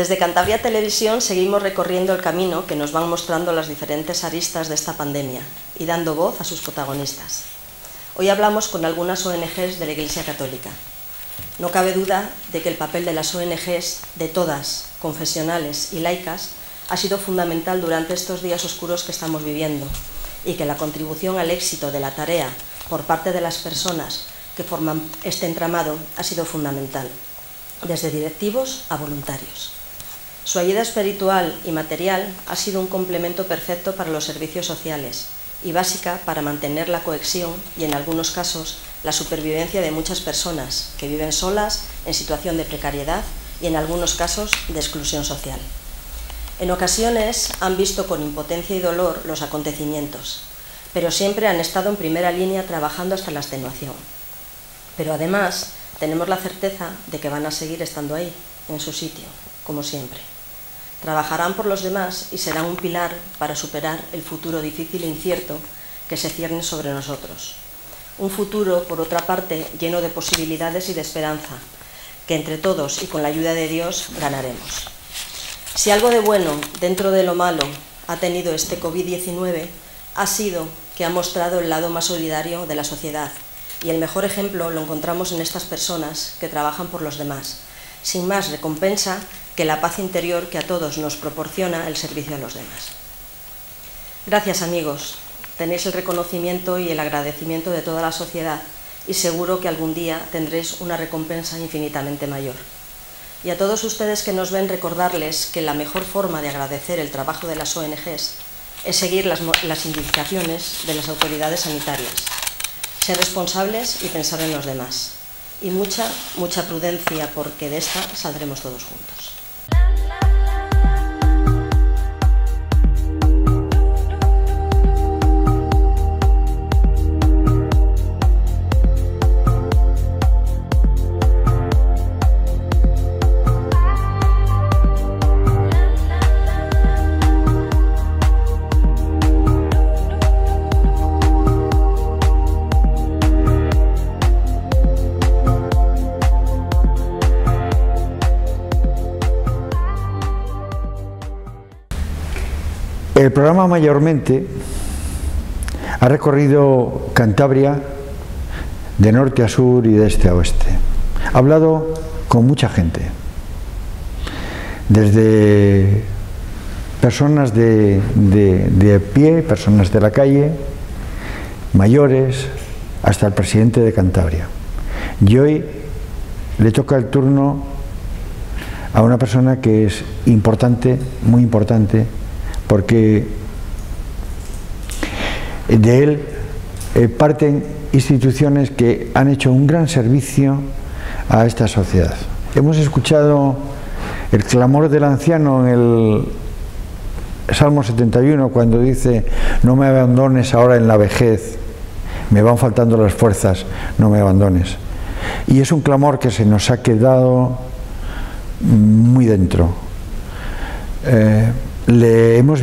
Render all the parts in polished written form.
Desde Cantabria Televisión seguimos recorriendo el camino que nos van mostrando las diferentes aristas de esta pandemia y dando voz a sus protagonistas. Hoy hablamos con algunas ONGs de la Iglesia Católica. No cabe duda de que el papel de las ONGs, de todas, confesionales y laicas, ha sido fundamental durante estos días oscuros que estamos viviendo y que la contribución al éxito de la tarea por parte de las personas que forman este entramado ha sido fundamental, desde directivos a voluntarios. Su ayuda espiritual y material ha sido un complemento perfecto para los servicios sociales y básica para mantener la cohesión y, en algunos casos, la supervivencia de muchas personas que viven solas, en situación de precariedad y, en algunos casos, de exclusión social. En ocasiones han visto con impotencia y dolor los acontecimientos, pero siempre han estado en primera línea trabajando hasta la extenuación. Pero además tenemos la certeza de que van a seguir estando ahí, en su sitio, como siempre. Trabajarán por los demás y serán un pilar para superar el futuro difícil e incierto que se cierne sobre nosotros. Un futuro, por otra parte, lleno de posibilidades y de esperanza, que entre todos y con la ayuda de Dios ganaremos. Si algo de bueno dentro de lo malo ha tenido este COVID-19, ha sido que ha mostrado el lado más solidario de la sociedad, y el mejor ejemplo lo encontramos en estas personas que trabajan por los demás, sin más recompensa que la paz interior que a todos nos proporciona el servicio a los demás. Gracias, amigos. Tenéis el reconocimiento y el agradecimiento de toda la sociedad y seguro que algún día tendréis una recompensa infinitamente mayor. Y a todos ustedes que nos ven, recordarles que la mejor forma de agradecer el trabajo de las ONGs es seguir las indicaciones de las autoridades sanitarias, ser responsables y pensar en los demás. Y mucha prudencia, porque de esta saldremos todos juntos. El programa mayormente ha recorrido Cantabria de norte a sur y de este a oeste. Ha hablado con mucha gente, desde personas de pie, personas de la calle, mayores, hasta el presidente de Cantabria. Y hoy le toca el turno a una persona que es importante, muy importante, porque de él parten instituciones que han hecho un gran servicio a esta sociedad. Hemos escuchado el clamor del anciano en el Salmo 71 cuando dice: no me abandones ahora en la vejez, me van faltando las fuerzas, no me abandones. Y es un clamor que se nos ha quedado muy dentro. Le hemos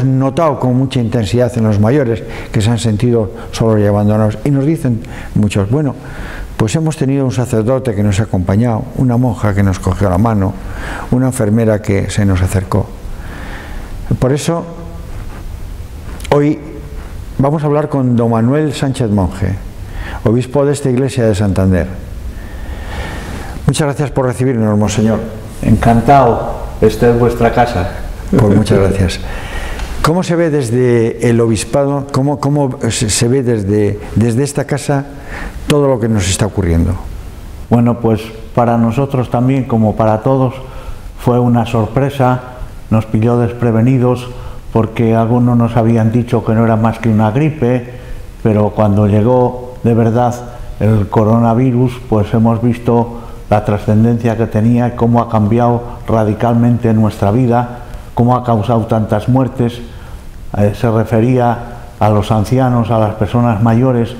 notado con mucha intensidad en los mayores que se han sentido solos y abandonados, y nos dicen muchos: bueno, pues hemos tenido un sacerdote que nos ha acompañado, una monja que nos cogió la mano, una enfermera que se nos acercó. Por eso hoy vamos a hablar con don Manuel Sánchez Monje, obispo de esta iglesia de Santander. Muchas gracias por recibirnos, monseñor. Encantado. Esta es vuestra casa. Pues muchas gracias. ¿Cómo se ve desde el obispado, cómo se ve desde esta casa todo lo que nos está ocurriendo? Bueno, pues para nosotros también, como para todos, fue una sorpresa, nos pilló desprevenidos porque algunos nos habían dicho que no era más que una gripe, pero cuando llegó de verdad el coronavirus, pues hemos visto la trascendencia que tenía y cómo ha cambiado radicalmente nuestra vida, cómo ha causado tantas muertes. Se refería a los ancianos, a las personas mayores.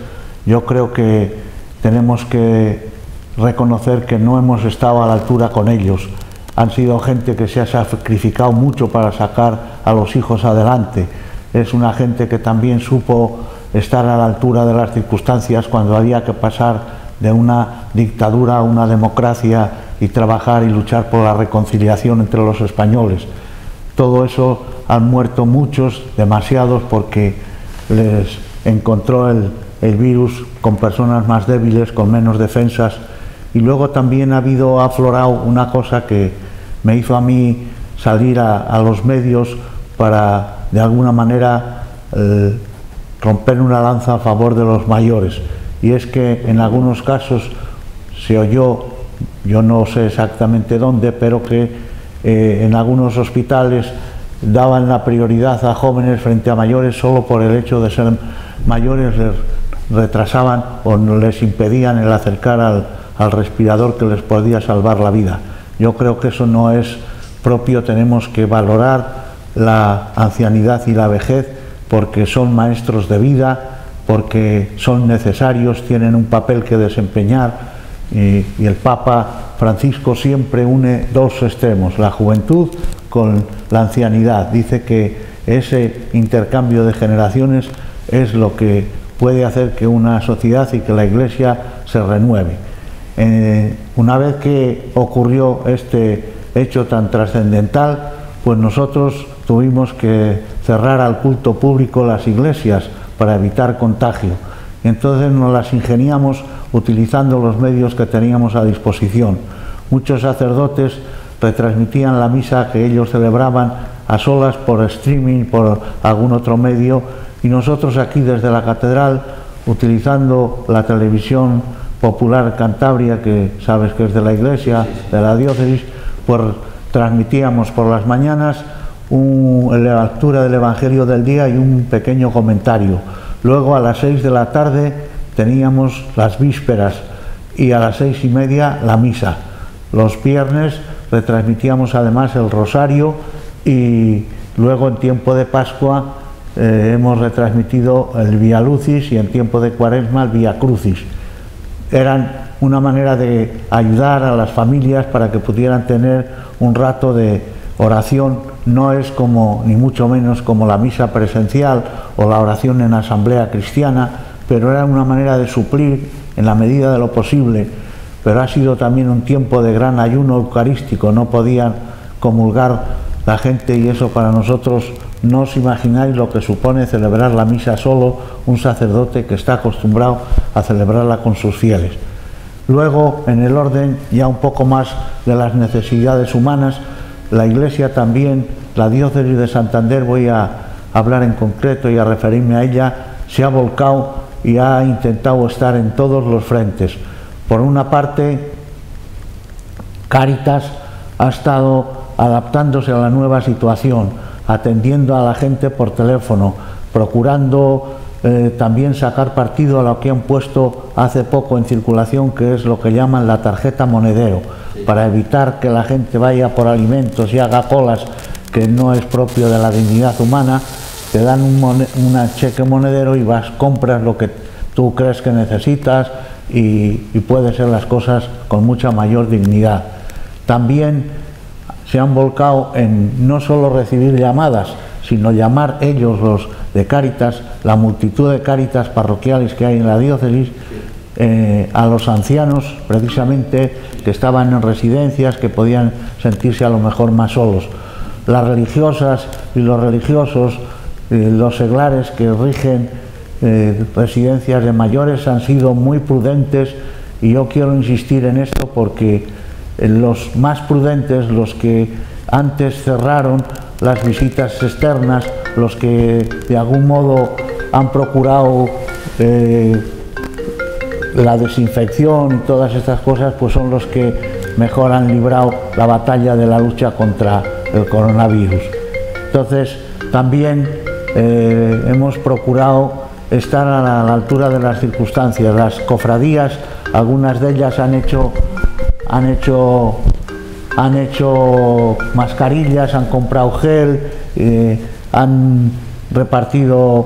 Yo creo que tenemos que reconocer que no hemos estado a la altura con ellos. Han sido gente que se ha sacrificado mucho para sacar a los hijos adelante. Es una gente que también supo estar a la altura de las circunstancias cuando había que pasar de una dictadura a una democracia y trabajar y luchar por la reconciliación entre los españoles. Todo eso han muerto muchos, demasiados, porque les encontró el virus con personas más débiles, con menos defensas. Y luego también ha aflorado una cosa que me hizo a mí salir a los medios para, de alguna manera, romper una lanza a favor de los mayores. Y es que en algunos casos se oyó, yo no sé exactamente dónde, pero que en algunos hospitales daban la prioridad a jóvenes frente a mayores solo por el hecho de ser mayores, les retrasaban o les impedían el acercar al respirador que les podía salvar la vida. Yo creo que eso no es propio. Tenemos que valorar la ancianidad y la vejez porque son maestros de vida, porque son necesarios, tienen un papel que desempeñar, y el Papa Francisco siempre une dos extremos, la juventud con la ancianidad. Dice que ese intercambio de generaciones es lo que puede hacer que una sociedad y que la Iglesia se renueve. Una vez que ocurrió este hecho tan trascendental, pues nosotros tuvimos que cerrar al culto público las iglesias para evitar contagio. Y entonces nos las ingeniamos utilizando los medios que teníamos a disposición. Muchos sacerdotes retransmitían la misa que ellos celebraban a solas por streaming, por algún otro medio, y nosotros aquí desde la catedral, utilizando la televisión popular Cantabria, que sabes que es de la Iglesia, de la diócesis, pues transmitíamos por las mañanas la lectura del Evangelio del día y un pequeño comentario. Luego a las 6 de la tarde teníamos las vísperas y a las 6:30 la misa. Los viernes retransmitíamos además el rosario, y luego en tiempo de Pascua hemos retransmitido el Vía Lucis, y en tiempo de Cuaresma el Vía Crucis. Eran una manera de ayudar a las familias para que pudieran tener un rato de oración. No es como, ni mucho menos como la misa presencial o la oración en asamblea cristiana, pero era una manera de suplir en la medida de lo posible. Pero ha sido también un tiempo de gran ayuno eucarístico, no podían comulgar la gente, y eso para nosotros, no os imagináis lo que supone celebrar la misa solo un sacerdote que está acostumbrado a celebrarla con sus fieles. Luego, en el orden ya un poco más de las necesidades humanas, la Iglesia también, la diócesis de Santander, voy a hablar en concreto y a referirme a ella, se ha volcado y ha intentado estar en todos los frentes. Por una parte, Cáritas ha estado adaptándose a la nueva situación, atendiendo a la gente por teléfono, procurando también sacar partido a lo que han puesto hace poco en circulación, que es lo que llaman la tarjeta monedero, para evitar que la gente vaya por alimentos y haga colas, que no es propio de la dignidad humana. Te dan un cheque monedero y vas, compras lo que tú crees que necesitas, y puede ser las cosas con mucha mayor dignidad. También se han volcado en no solo recibir llamadas, sino llamar ellos, los de Cáritas, la multitud de Cáritas parroquiales que hay en la diócesis, a los ancianos precisamente que estaban en residencias, que podían sentirse a lo mejor más solos. Las religiosas y los religiosos, los seglares que rigen residencias de mayores, han sido muy prudentes, y yo quiero insistir en esto porque los más prudentes, los que antes cerraron las visitas externas, los que de algún modo han procurado la desinfección y todas estas cosas, pues son los que mejor han librado la batalla de la lucha contra el coronavirus. Entonces también hemos procurado estar a la altura de las circunstancias. Las cofradías, algunas de ellas han hecho mascarillas, han comprado gel, han repartido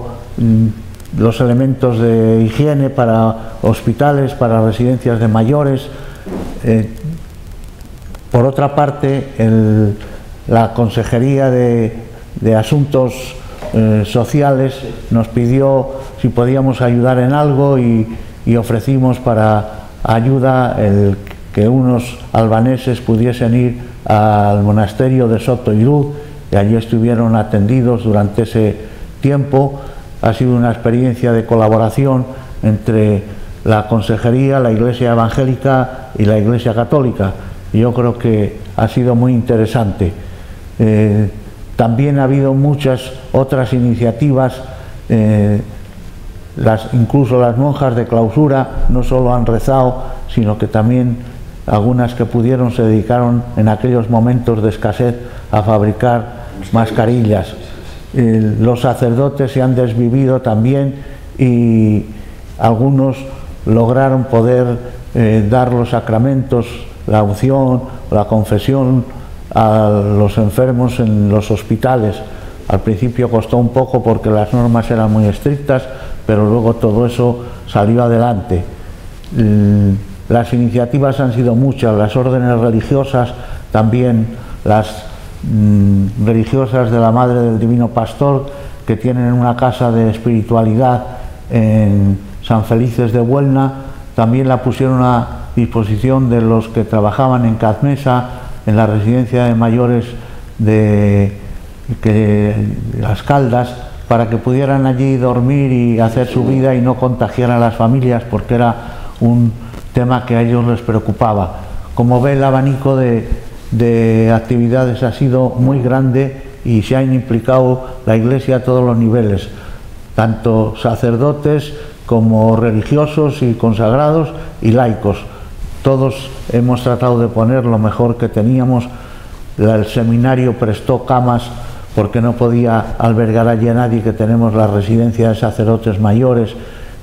los elementos de higiene para hospitales, para residencias de mayores. Por otra parte, la Consejería de Asuntos Sociales nos pidió si podíamos ayudar en algo, y ofrecimos para ayuda el que unos albaneses pudiesen ir al monasterio de Soto y Luz, y allí estuvieron atendidos durante ese tiempo. Ha sido una experiencia de colaboración entre la consejería, la Iglesia Evangélica y la Iglesia Católica. Y yo creo que ha sido muy interesante. También ha habido muchas otras iniciativas, incluso las monjas de clausura no solo han rezado, sino que también algunas que pudieron se dedicaron en aquellos momentos de escasez a fabricar mascarillas. Los sacerdotes se han desvivido también y algunos lograron poder dar los sacramentos, la unción, la confesión a los enfermos en los hospitales. Al principio costó un poco porque las normas eran muy estrictas, pero luego todo eso salió adelante. Las iniciativas han sido muchas, las órdenes religiosas, también las religiosas de la Madre del Divino Pastor, que tienen una casa de espiritualidad en San Felices de Buelna, también la pusieron a disposición de los que trabajaban en Cazmesa, en la residencia de mayores de Las Caldas, para que pudieran allí dormir y hacer su vida y no contagiar a las familias, porque era un tema que a ellos les preocupaba. Como ve, el abanico de actividades ha sido muy grande y se han implicado la Iglesia a todos los niveles, tanto sacerdotes como religiosos y consagrados y laicos. Todos hemos tratado de poner lo mejor que teníamos. El seminario prestó camas porque no podía albergar allí a nadie, que tenemos la residencia de sacerdotes mayores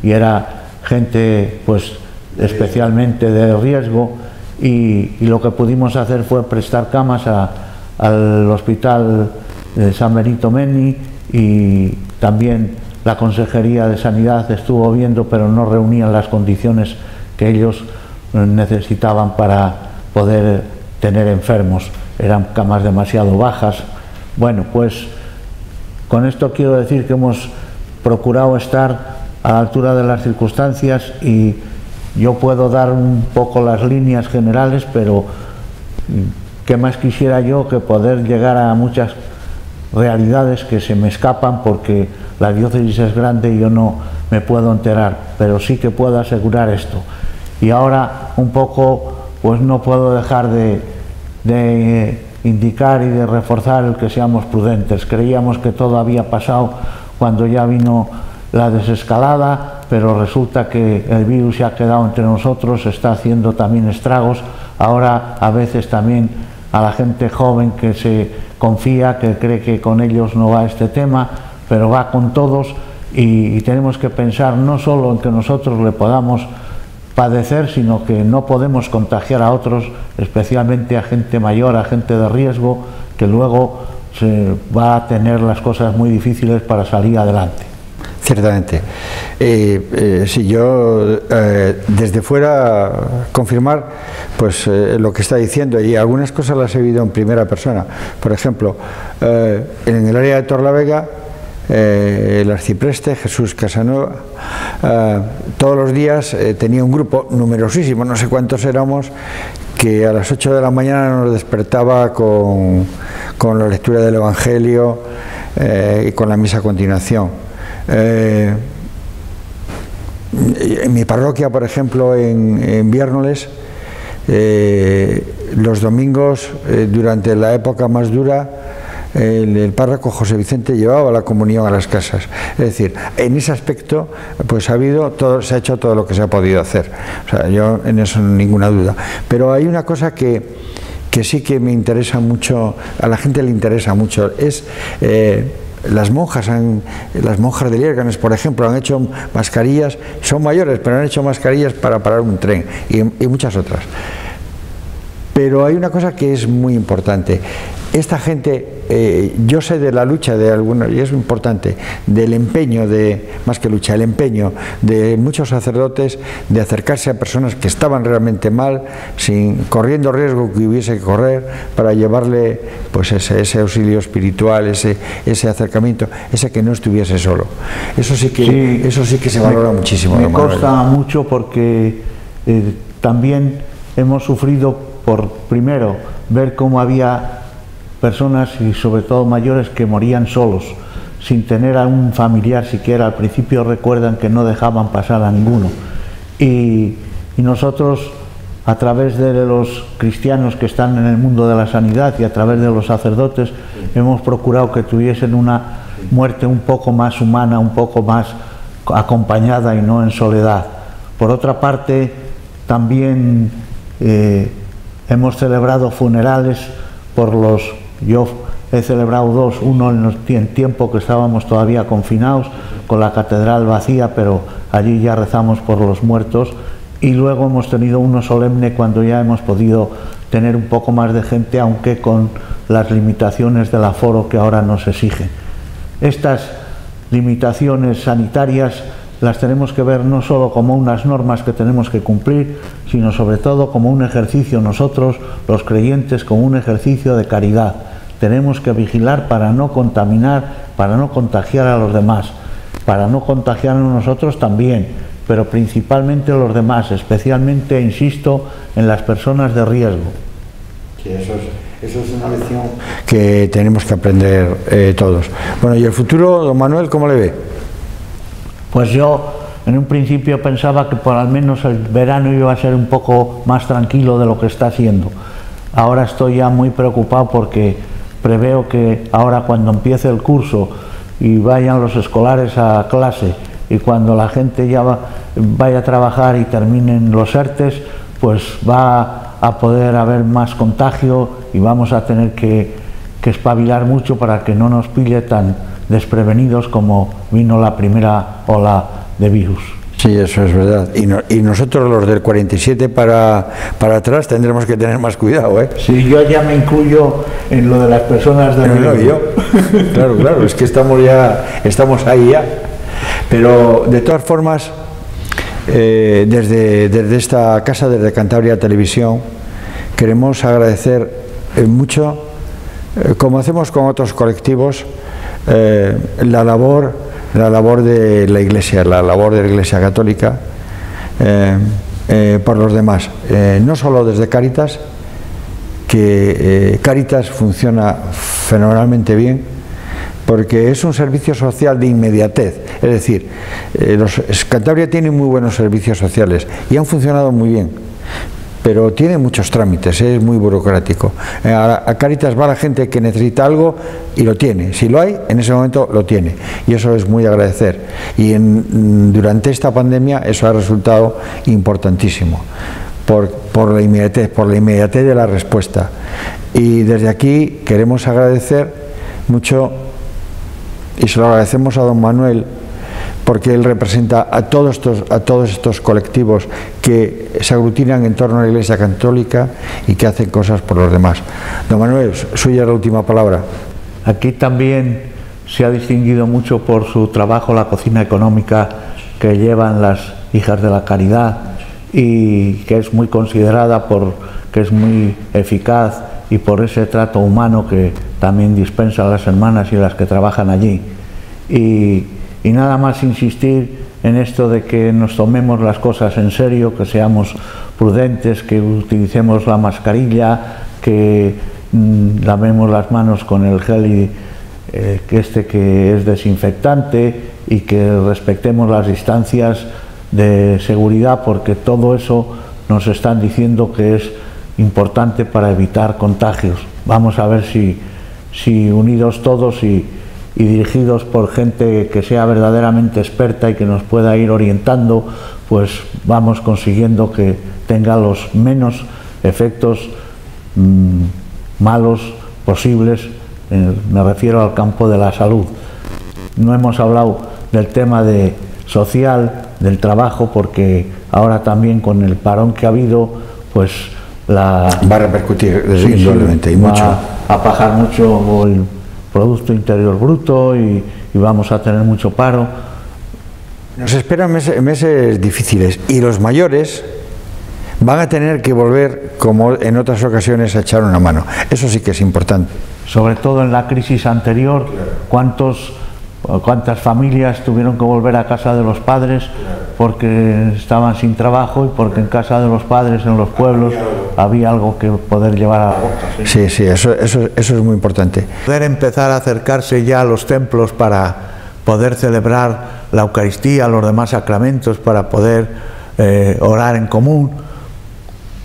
y era gente pues especialmente de riesgo, y lo que pudimos hacer fue prestar camas al hospital de San Benito Meni, y también la Consejería de Sanidad estuvo viendo, pero no reunían las condiciones que ellos necesitaban para poder tener enfermos, eran camas demasiado bajas. Bueno, pues con esto quiero decir que hemos procurado estar a la altura de las circunstancias, y yo puedo dar un poco las líneas generales, pero qué más quisiera yo que poder llegar a muchas realidades que se me escapan, porque la diócesis es grande y yo no me puedo enterar, pero sí que puedo asegurar esto. Y ahora un poco, pues no puedo dejar de indicar y de reforzar el que seamos prudentes. Creíamos que todo había pasado cuando ya vino la desescalada, pero resulta que el virus se ha quedado entre nosotros, está haciendo también estragos. Ahora a veces también a la gente joven que se confía, que cree que con ellos no va este tema, pero va con todos, y tenemos que pensar no solo en que nosotros le podamos padecer, sino que no podemos contagiar a otros, especialmente a gente mayor, a gente de riesgo, que luego se va a tener las cosas muy difíciles para salir adelante. Ciertamente. Si yo desde fuera confirmar pues lo que está diciendo, y algunas cosas las he vivido en primera persona. Por ejemplo, en el área de Torlavega, el arcipreste Jesús Casanova todos los días tenía un grupo numerosísimo, no sé cuántos éramos, que a las 8 de la mañana nos despertaba con la lectura del Evangelio y con la misa a continuación. En mi parroquia, por ejemplo, en Viérnoles, los domingos, durante la época más dura, el párroco José Vicente llevaba la comunión a las casas. Es decir, en ese aspecto pues se ha hecho todo lo que se ha podido hacer. O sea, yo en eso ninguna duda. Pero hay una cosa que sí que me interesa mucho, a la gente le interesa mucho, es las monjas de Liérganes, por ejemplo, han hecho mascarillas, son mayores, pero han hecho mascarillas para parar un tren, y muchas otras. Pero hay una cosa que es muy importante. Esta gente, yo sé de la lucha de algunos, y es importante, del empeño, más que lucha, el empeño de muchos sacerdotes de acercarse a personas que estaban realmente mal, corriendo riesgo que hubiese que correr, para llevarle pues ese auxilio espiritual, ese acercamiento, ese que no estuviese solo. Eso sí que se valora muchísimo. Me consta mucho, porque también hemos sufrido por, primero, ver cómo había personas y sobre todo mayores que morían solos, sin tener a un familiar siquiera. Al principio recuerdan que no dejaban pasar a ninguno. Y nosotros, a través de los cristianos que están en el mundo de la sanidad y a través de los sacerdotes, hemos procurado que tuviesen una muerte un poco más humana, un poco más acompañada y no en soledad. Por otra parte, también hemos celebrado funerales por los... Yo he celebrado dos, uno en tiempo que estábamos todavía confinados, con la catedral vacía, pero allí ya rezamos por los muertos, y luego hemos tenido uno solemne cuando ya hemos podido tener un poco más de gente, aunque con las limitaciones del aforo que ahora nos exigen. Estas limitaciones sanitarias las tenemos que ver no solo como unas normas que tenemos que cumplir, sino sobre todo como un ejercicio, nosotros los creyentes, como un ejercicio de caridad. Tenemos que vigilar para no contaminar, para no contagiar a los demás, para no contagiarnos nosotros también, pero principalmente los demás, especialmente, insisto, en las personas de riesgo. Sí, eso es una lección que tenemos que aprender todos. Bueno, ¿y el futuro, don Manuel, cómo le ve? Pues yo en un principio pensaba que por al menos el verano iba a ser un poco más tranquilo de lo que está siendo. Ahora estoy ya muy preocupado porque preveo que ahora, cuando empiece el curso y vayan los escolares a clase, y cuando la gente ya vaya a trabajar y terminen los ERTES, pues va a poder haber más contagio y vamos a tener que espabilar mucho para que no nos pille tan desprevenidos como vino la primera ola de virus. Sí, eso es verdad. Y nosotros, los del 47 para atrás, tendremos que tener más cuidado, ¿eh? Sí, yo ya me incluyo en lo de las personas de riesgo. Claro, es que estamos ahí ya. Pero de todas formas, desde esta casa, desde Cantabria Televisión, queremos agradecer mucho, como hacemos con otros colectivos, la labor de la Iglesia, la labor de la Iglesia Católica por los demás, no solo desde Cáritas, que Cáritas funciona fenomenalmente bien, porque es un servicio social de inmediatez. Es decir, Cantabria tiene muy buenos servicios sociales y han funcionado muy bien, pero tiene muchos trámites, es muy burocrático. A Cáritas va la gente que necesita algo y lo tiene. Si lo hay, en ese momento lo tiene. Y eso es muy de agradecer. Y durante esta pandemia eso ha resultado importantísimo, por la inmediatez de la respuesta. Y desde aquí queremos agradecer mucho, y se lo agradecemos a don Manuel, porque él representa a todos estos colectivos que se aglutinan en torno a la Iglesia Católica y que hacen cosas por los demás. Don Manuel, suya la última palabra. Aquí también se ha distinguido mucho por su trabajo la cocina económica que llevan las Hijas de la Caridad, y que es muy considerada porque es muy eficaz, y por ese trato humano que también dispensan las hermanas y las que trabajan allí. Y nada más insistir en esto de que nos tomemos las cosas en serio, que seamos prudentes, que utilicemos la mascarilla, que lavemos las manos con el gel que es desinfectante, y que respetemos las distancias de seguridad, porque todo eso nos están diciendo que es importante para evitar contagios. Vamos a ver si unidos todos y dirigidos por gente que sea verdaderamente experta y que nos pueda ir orientando, pues vamos consiguiendo que tenga los menos efectos malos posibles. Me refiero al campo de la salud. No hemos hablado del tema social, del trabajo, porque ahora también, con el parón que ha habido, pues va a repercutir indudablemente, y mucho. Va a bajar mucho el Producto Interior Bruto y vamos a tener mucho paro. Nos esperan meses difíciles, y los mayores van a tener que volver, como en otras ocasiones, a echar una mano. Eso sí que es importante. Sobre todo en la crisis anterior, cuántos cuántas familias tuvieron que volver a casa de los padres porque estaban sin trabajo y porque en casa de los padres, en los pueblos, había algo que poder llevar a la boca. Sí, sí, eso es muy importante. Poder empezar a acercarse ya a los templos para poder celebrar la Eucaristía, los demás sacramentos, para poder orar en común.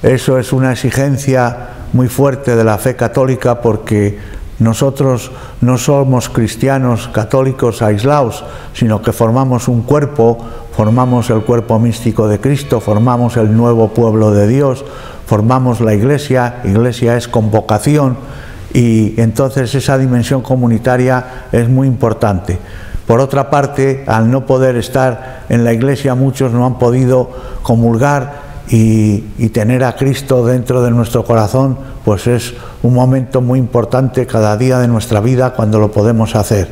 Eso es una exigencia muy fuerte de la fe católica, porque nosotros no somos cristianos católicos aislados, sino que formamos un cuerpo, formamos el cuerpo místico de Cristo, formamos el nuevo pueblo de Dios, formamos la Iglesia. Iglesia es convocación, y entonces esa dimensión comunitaria es muy importante. Por otra parte, al no poder estar en la Iglesia, muchos no han podido comulgar y tener a Cristo dentro de nuestro corazón, pues es un momento muy importante cada día de nuestra vida cuando lo podemos hacer.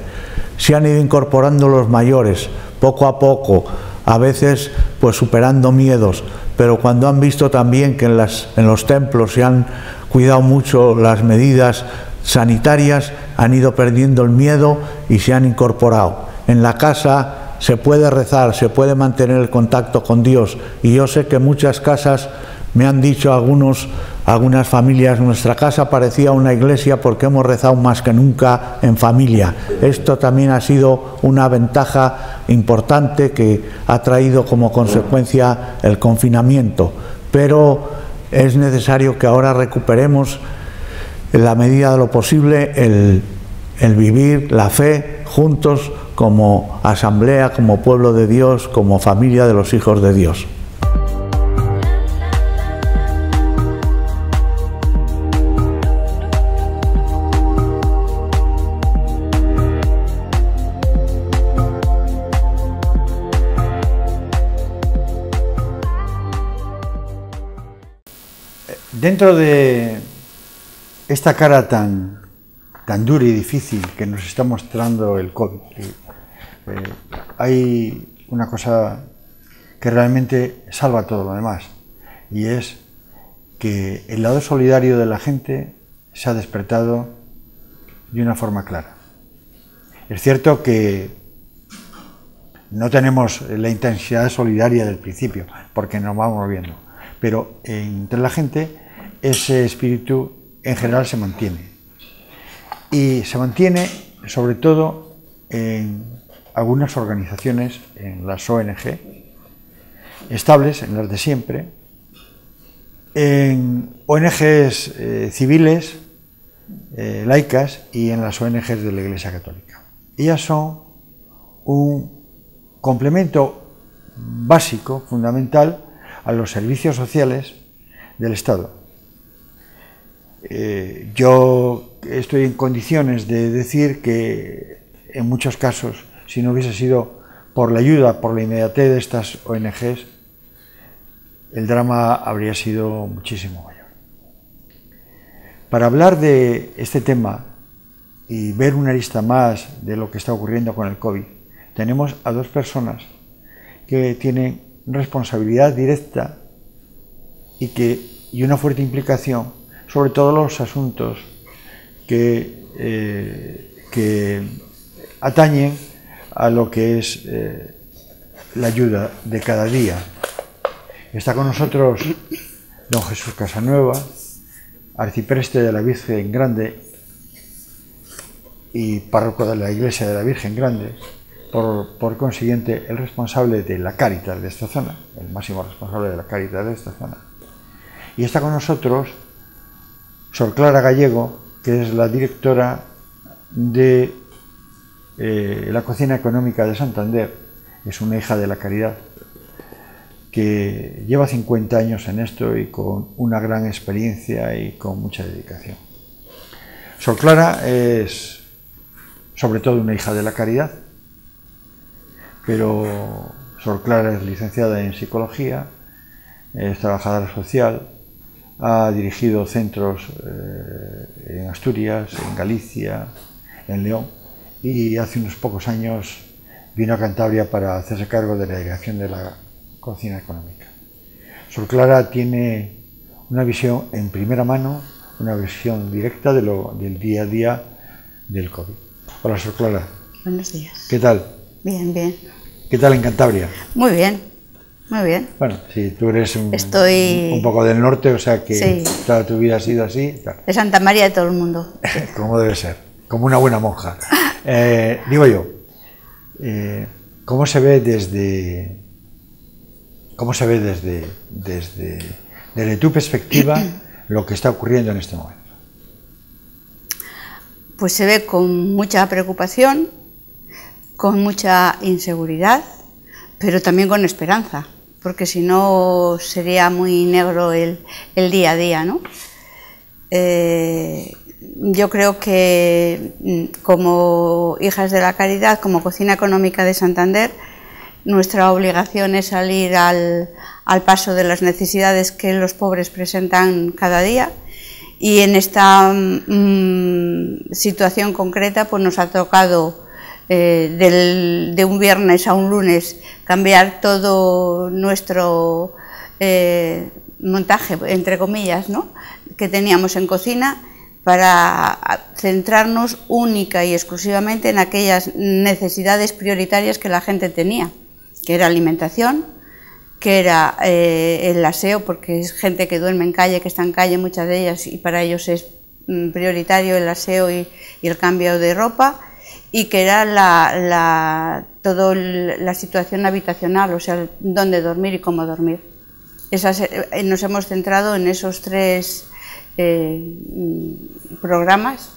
Se han ido incorporando los mayores, poco a poco, a veces pues superando miedos, pero cuando han visto también que en los templos se han cuidado mucho las medidas sanitarias, han ido perdiendo el miedo y se han incorporado. En la casa se puede rezar, se puede mantener el contacto con Dios, y yo sé que muchas casas, me han dicho algunas familias, nuestra casa parecía una iglesia porque hemos rezado más que nunca en familia. Esto también ha sido una ventaja importante que ha traído como consecuencia el confinamiento, pero es necesario que ahora recuperemos, en la medida de lo posible, el vivir la fe juntos como asamblea, como pueblo de Dios, como familia de los hijos de Dios. Dentro de esta cara tan dura y difícil que nos está mostrando el COVID, hay una cosa que realmente salva todo lo demás, y es que el lado solidario de la gente se ha despertado de una forma clara. Es cierto que no tenemos la intensidad solidaria del principio, porque nos vamos viendo, pero entre la gente ese espíritu en general se mantiene. Y se mantiene sobre todo en algunas organizaciones, en las ONG, estables, en las de siempre, en ONGs civiles, laicas, y en las ONGs de la Iglesia Católica. Ellas son un complemento básico, fundamental, a los servicios sociales del Estado. Yo estoy en condiciones de decir que en muchos casos, si no hubiese sido por la ayuda, por la inmediatez de estas ONGs, el drama habría sido muchísimo mayor. Para hablar de este tema y ver una lista más de lo que está ocurriendo con el COVID, tenemos a dos personas que tienen responsabilidad directa y una fuerte implicación sobre todos los asuntos que atañen a lo que es la ayuda de cada día. Está con nosotros don Jesús Casanueva, arcipreste de la Virgen Grande y párroco de la Iglesia de la Virgen Grande, por consiguiente el responsable de la Cáritas de esta zona, el máximo responsable de la Cáritas de esta zona. Y está con nosotros Sor Clara Gallego, que es la directora de la Cocina Económica de Santander. Es una hija de la caridad que lleva 50 años en esto y con una gran experiencia y con mucha dedicación. Sor Clara es sobre todo una hija de la caridad, pero Sor Clara es licenciada en psicología, es trabajadora social, ha dirigido centros en Asturias, en Galicia, en León, y hace unos pocos años vino a Cantabria para hacerse cargo de la dirección de la Cocina Económica. Sor Clara tiene una visión en primera mano, una visión directa del día a día del COVID. Hola, Sor Clara. Buenos días. ¿Qué tal? Bien, bien. ¿Qué tal en Cantabria? Muy bien, muy bien. Bueno, si tú eres un poco del norte, o sea que sí, toda tu vida ha sido así. Tal. De Santa María de todo el mundo. Como debe ser, como una buena monja. Digo yo, ¿cómo se ve desde tu perspectiva lo que está ocurriendo en este momento? Pues se ve con mucha preocupación, con mucha inseguridad, pero también con esperanza, porque si no sería muy negro el día a día, ¿no? Yo creo que como hijas de la caridad, como Cocina Económica de Santander, nuestra obligación es salir al paso de las necesidades que los pobres presentan cada día, y en esta situación concreta pues nos ha tocado de un viernes a un lunes cambiar todo nuestro montaje, entre comillas, ¿no?, que teníamos en cocina, para centrarnos única y exclusivamente en aquellas necesidades prioritarias que la gente tenía, que era alimentación, que era el aseo, porque es gente que duerme en calle, que está en calle, muchas de ellas, y para ellos es prioritario el aseo y el cambio de ropa, y que era toda la situación habitacional, o sea, dónde dormir y cómo dormir. Nos hemos centrado en esos tres programas,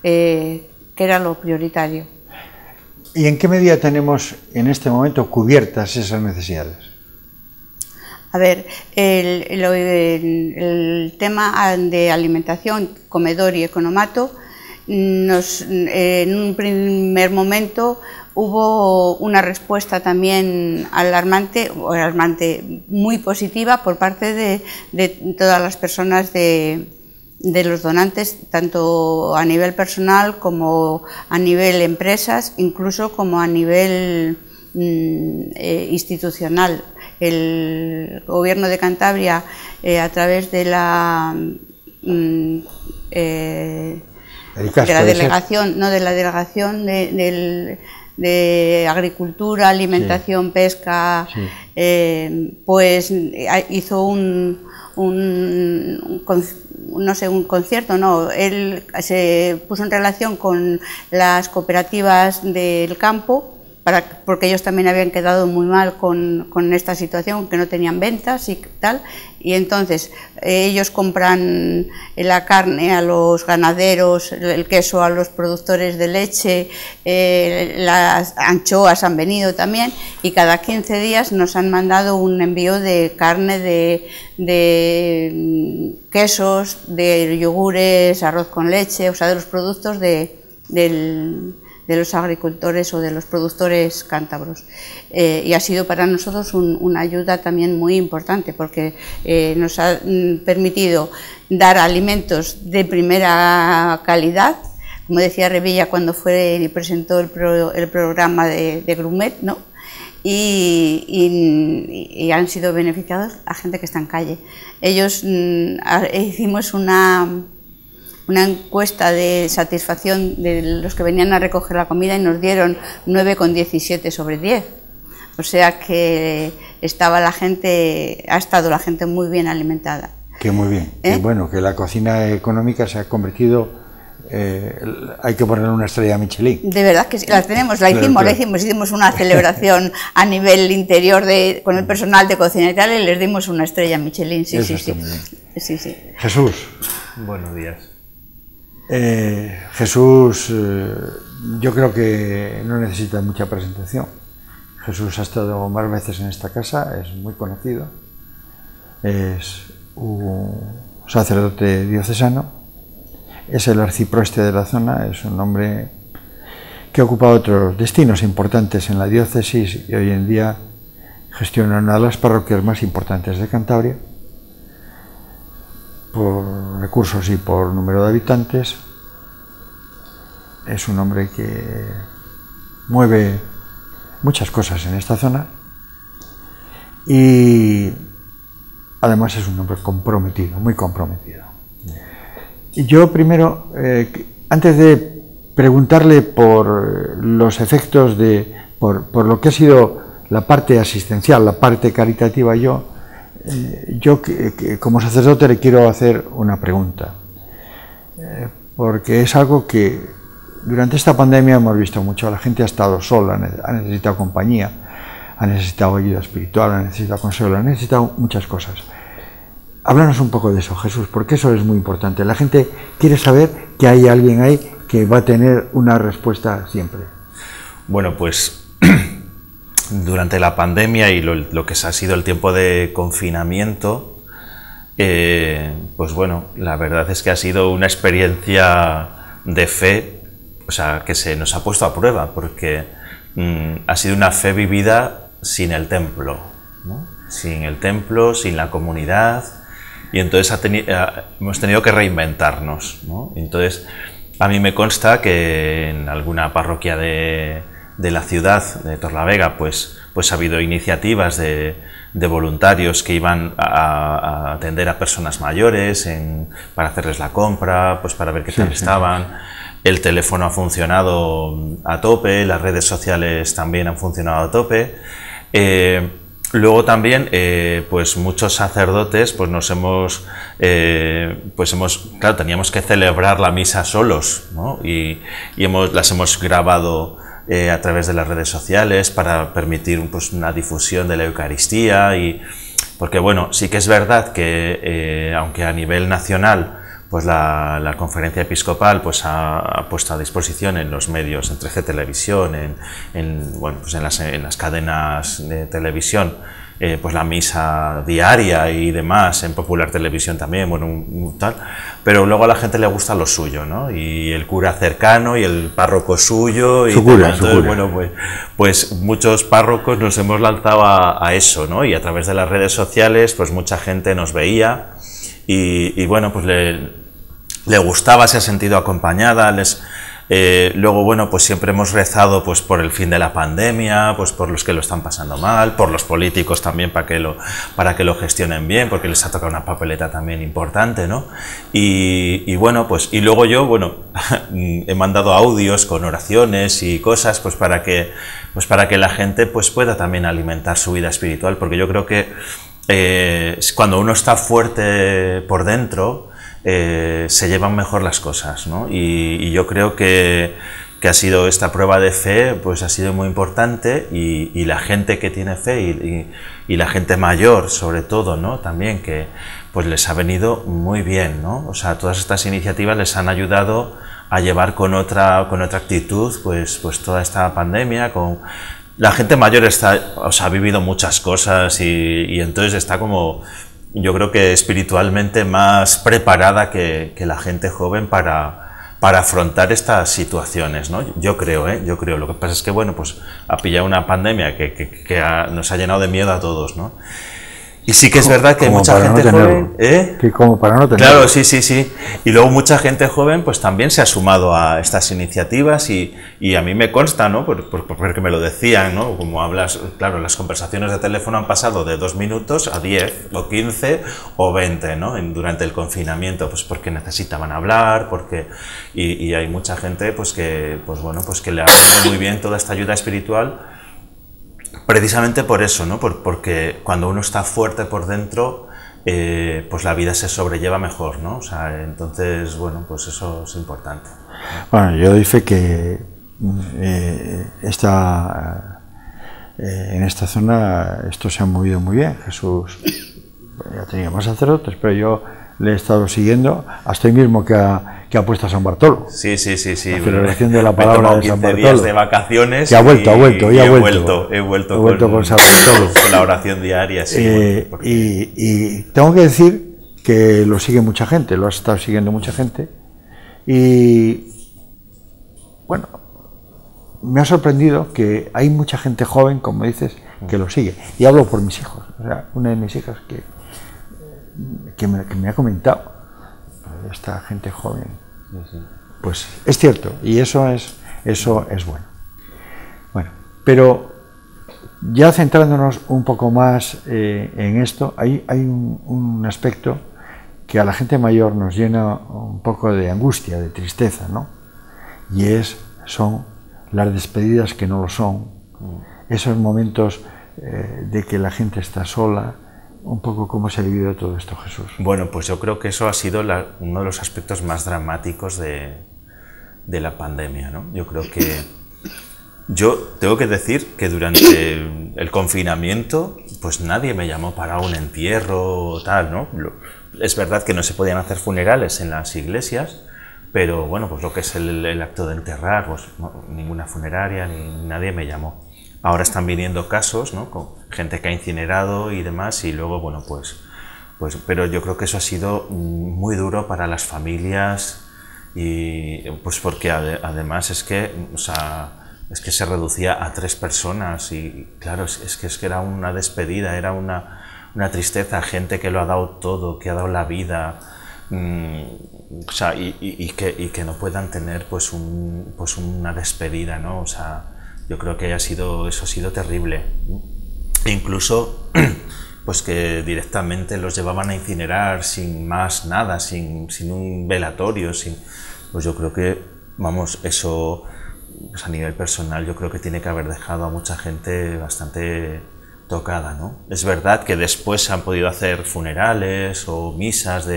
que era lo prioritario. ¿Y en qué medida tenemos en este momento cubiertas esas necesidades? A ver, el tema de alimentación, comedor y economato, en un primer momento hubo una respuesta también alarmante, muy positiva por parte de todas las personas de los donantes, tanto a nivel personal como a nivel empresas, incluso como a nivel institucional. El Gobierno de Cantabria, a través de la delegación de Agricultura, Alimentación, sí, Pesca, sí, pues hizo un concierto, no, él se puso en relación con las cooperativas del campo, porque ellos también habían quedado muy mal con esta situación, que no tenían ventas y tal, y entonces ellos compran la carne a los ganaderos, el queso a los productores de leche, las anchoas han venido también, y cada 15 días nos han mandado un envío de carne, de quesos, de yogures, arroz con leche, o sea, de los productos de los agricultores o de los productores cántabros, y ha sido para nosotros una ayuda también muy importante, porque nos ha permitido dar alimentos de primera calidad, como decía Revilla cuando fue y presentó el programa de Grumet, ¿no?, y han sido beneficiados a gente que está en calle. Ellos hicimos una encuesta de satisfacción de los que venían a recoger la comida y nos dieron 9,17 sobre 10. O sea que ha estado la gente muy bien alimentada. Que muy bien. Que bueno, que la cocina económica se ha convertido, hay que ponerle una estrella Michelin. De verdad que sí, la tenemos, hicimos una celebración a nivel interior con el personal de cocina y tal, y les dimos una estrella Michelin, sí. Jesús. Buenos días. Jesús, yo creo que no necesita mucha presentación. Jesús ha estado más veces en esta casa, es muy conocido, es un sacerdote diocesano, es el arcipreste de la zona, es un hombre que ocupa otros destinos importantes en la diócesis y hoy en día gestiona una de las parroquias más importantes de Cantabria, por recursos y por número de habitantes. Es un hombre que mueve muchas cosas en esta zona y además es un hombre comprometido, muy comprometido. Y yo primero, antes de preguntarle por los efectos por lo que ha sido la parte asistencial, la parte caritativa. Yo como sacerdote le quiero hacer una pregunta, porque es algo que durante esta pandemia hemos visto mucho. La gente ha estado sola, ha necesitado compañía, ha necesitado ayuda espiritual, ha necesitado consuelo, ha necesitado muchas cosas. Háblanos un poco de eso, Jesús, porque eso es muy importante. La gente quiere saber que hay alguien ahí que va a tener una respuesta siempre. Bueno, pues durante la pandemia y lo que ha sido el tiempo de confinamiento, pues bueno, la verdad es que ha sido una experiencia de fe, o sea, que se nos ha puesto a prueba, porque ha sido una fe vivida sin el templo, ¿no? Sin el templo, sin la comunidad, y entonces hemos tenido que reinventarnos, ¿no? Entonces, a mí me consta que en alguna parroquia de la ciudad de Torlavega, pues ha habido iniciativas de voluntarios que iban a atender a personas mayores para hacerles la compra, pues para ver qué tal estaban. El teléfono ha funcionado a tope, las redes sociales también han funcionado a tope. Luego también, pues muchos sacerdotes, pues claro, teníamos que celebrar la misa solos, ¿no? Y las hemos grabado a través de las redes sociales para permitir pues una difusión de la Eucaristía, porque bueno, sí que es verdad que aunque a nivel nacional pues la Conferencia Episcopal pues ha puesto a disposición en los medios, en 13 Televisión, bueno, pues en las cadenas de televisión, pues la misa diaria y demás, en Popular Televisión también, bueno, tal, pero luego a la gente le gusta lo suyo, ¿no? Y el cura cercano y el párroco suyo, y su cura. Entonces, bueno, pues muchos párrocos nos hemos lanzado a eso, ¿no? Y a través de las redes sociales, pues mucha gente nos veía y bueno, pues le gustaba, se ha sentido acompañada. Luego, bueno, pues siempre hemos rezado pues por el fin de la pandemia, pues por los que lo están pasando mal, por los políticos también para que lo gestionen bien, porque les ha tocado una papeleta también importante, ¿no? Y bueno, pues y luego yo, bueno, he mandado audios con oraciones y cosas, pues para que la gente pues pueda también alimentar su vida espiritual, porque yo creo que cuando uno está fuerte por dentro, se llevan mejor las cosas, ¿no? Y yo creo que ha sido esta prueba de fe, pues ha sido muy importante, y la gente que tiene fe y la gente mayor sobre todo, ¿no? También, que pues les ha venido muy bien, ¿no? O sea, todas estas iniciativas les han ayudado a llevar con otra actitud pues toda esta pandemia. La gente mayor ha vivido muchas cosas y entonces está como, yo creo que espiritualmente más preparada que la gente joven para afrontar estas situaciones, ¿no? Yo creo. Lo que pasa es que, bueno, pues ha pillado una pandemia que nos ha llenado de miedo a todos, ¿no? Y sí que es verdad que hay mucha gente joven, que como para no tenerlo. Claro, sí. Y luego mucha gente joven pues también se ha sumado a estas iniciativas y a mí me consta, ¿no? Porque me lo decían, ¿no? Como hablas, claro, las conversaciones de teléfono han pasado de 2 minutos a 10 o 15 o 20, ¿no? Durante el confinamiento, pues porque necesitaban hablar, y hay mucha gente pues que, pues bueno, pues que le ha venido muy bien toda esta ayuda espiritual. Precisamente por eso, ¿no? Porque cuando uno está fuerte por dentro, pues la vida se sobrelleva mejor, ¿no? O sea, entonces, bueno, pues eso es importante. Bueno, yo doy fe que en esta zona esto se ha movido muy bien. Jesús ya tenía más sacerdotes, pero yo le he estado siguiendo hasta hoy mismo que ha puesto a San Bartolo. Sí. La celebración de la palabra de San Bartolo. Días de vacaciones. Que ha vuelto. He vuelto con San Bartolo. Con la oración diaria, sí. Y tengo que decir que lo sigue mucha gente, lo ha estado siguiendo mucha gente. Y bueno, me ha sorprendido que hay mucha gente joven, como dices, que lo sigue. Y hablo por mis hijos. O sea, una de mis hijas que me ha comentado, esta gente joven, pues es cierto, y eso es bueno. Bueno, pero ya centrándonos un poco más en esto, hay un aspecto que a la gente mayor nos llena un poco de angustia, de tristeza, ¿no? son las despedidas que no lo son, esos momentos de que la gente está sola. Un poco cómo se ha vivido todo esto, Jesús. Bueno, pues yo creo que eso ha sido uno de los aspectos más dramáticos de la pandemia, ¿no? Yo creo que yo tengo que decir que durante el confinamiento pues nadie me llamó para un entierro o tal, ¿no? Es verdad que no se podían hacer funerales en las iglesias, pero bueno, pues lo que es el acto de enterrar, pues no, ninguna funeraria ni nadie me llamó. Ahora están viniendo casos, ¿no? Con gente que ha incinerado y demás, y luego, bueno, pues pero yo creo que eso ha sido muy duro para las familias, y pues porque además es que, o sea, es que se reducía a 3 personas y claro, es que era una despedida, era una tristeza, gente que lo ha dado todo, que ha dado la vida, o sea, y que no puedan tener pues una despedida, ¿no? O sea, yo creo que eso ha sido terrible. Incluso pues que directamente los llevaban a incinerar sin más nada, sin un velatorio, pues yo creo que, vamos, eso pues a nivel personal yo creo que tiene que haber dejado a mucha gente bastante tocada, ¿no? Es verdad que después se han podido hacer funerales o misas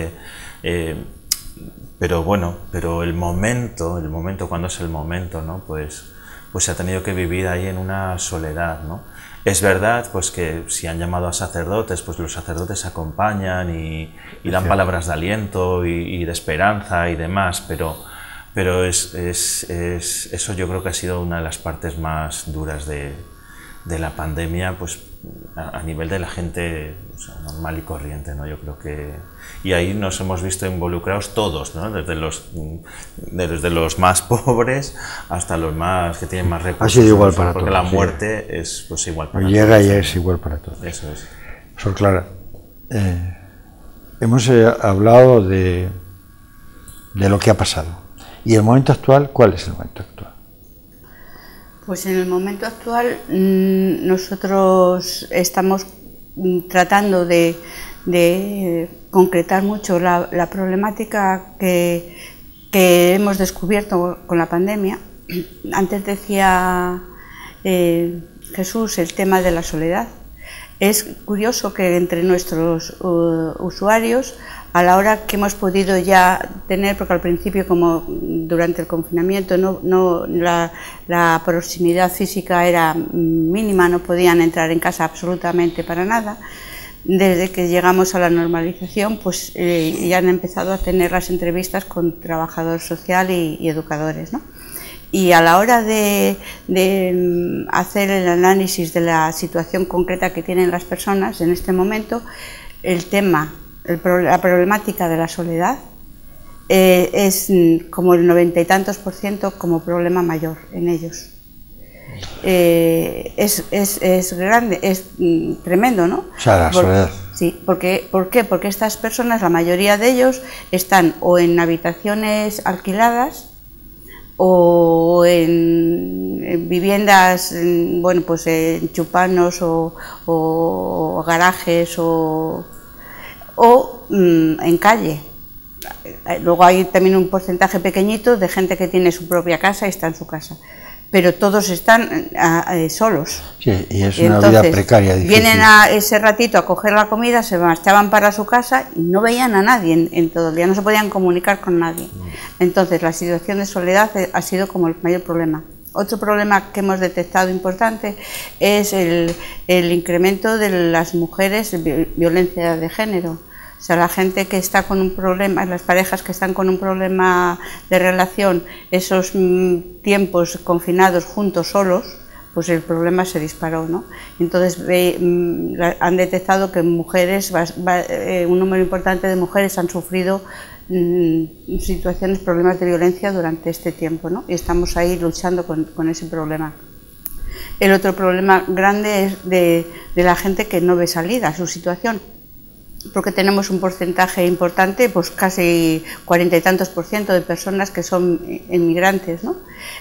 pero bueno, pero el momento cuando es el momento, ¿no? Pues se ha tenido que vivir ahí en una soledad, ¿no? Es verdad pues que si han llamado a sacerdotes, pues los sacerdotes acompañan y dan palabras de aliento y de esperanza y demás, pero eso yo creo que ha sido una de las partes más duras de la pandemia, pues a nivel de la gente, o sea, normal y corriente, ¿no? Yo creo que... Y ahí nos hemos visto involucrados todos, ¿no? Desde los más pobres hasta los más que tienen más recursos. Ha sido igual para todos. Porque la muerte es pues igual para todos. Llega y es igual para todos. Eso es. Sor Clara, hemos hablado de lo que ha pasado. ¿Y el momento actual? ¿Cuál es el momento actual? Pues en el momento actual nosotros estamos tratando de concretar mucho la problemática que hemos descubierto con la pandemia. Antes decía Jesús el tema de la soledad. Es curioso que entre nuestros usuarios, a la hora que hemos podido ya tener, porque al principio, como durante el confinamiento, la proximidad física era mínima, no podían entrar en casa absolutamente para nada. Desde que llegamos a la normalización, pues ya han empezado a tener las entrevistas con trabajador social y educadores, ¿no? Y a la hora de hacer el análisis de la situación concreta que tienen las personas en este momento, la problemática de la soledad es como el 90 y tantos % como problema mayor en ellos. Es grande, es tremendo, ¿no? O sea, la soledad. Sí, ¿por qué? Porque estas personas, la mayoría de ellos, están o en habitaciones alquiladas o en viviendas, bueno, pues en chupanos o garajes o en calle. Luego hay también un porcentaje pequeñito de gente que tiene su propia casa y está en su casa, pero todos están solos. Sí, y es una vida precaria, difícil. Vienen a ese ratito a coger la comida, se marchaban para su casa y no veían a nadie en todo el día, no se podían comunicar con nadie. Entonces la situación de soledad ha sido como el mayor problema. Otro problema que hemos detectado importante es el incremento de las mujeres, violencia de género. O sea, la gente que está con un problema, las parejas que están con un problema de relación, esos tiempos confinados juntos, solos, pues el problema se disparó, ¿no? Entonces han detectado que mujeres, un número importante de mujeres han sufrido situaciones, problemas de violencia durante este tiempo, ¿no? Y estamos ahí luchando con ese problema. El otro problema grande es de la gente que no ve salida a su situación. porque tenemos un porcentaje importante, pues casi 40 y tantos % de personas que son inmigrantes, ¿no?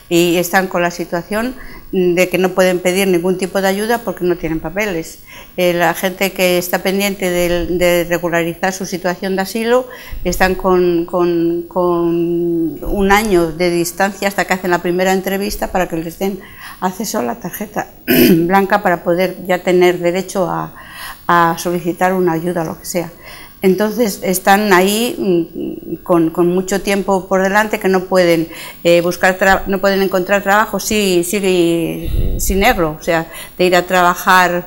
Y están con la situación de que no pueden pedir ningún tipo de ayuda porque no tienen papeles. La gente que está pendiente de regularizar su situación de asilo están con un año de distancia hasta que hacen la primera entrevista para que les den acceso a la tarjeta blanca para poder ya tener derecho a solicitar una ayuda, lo que sea. Entonces están ahí con mucho tiempo por delante, que no pueden no pueden encontrar trabajo, sí negro, o sea, de ir a trabajar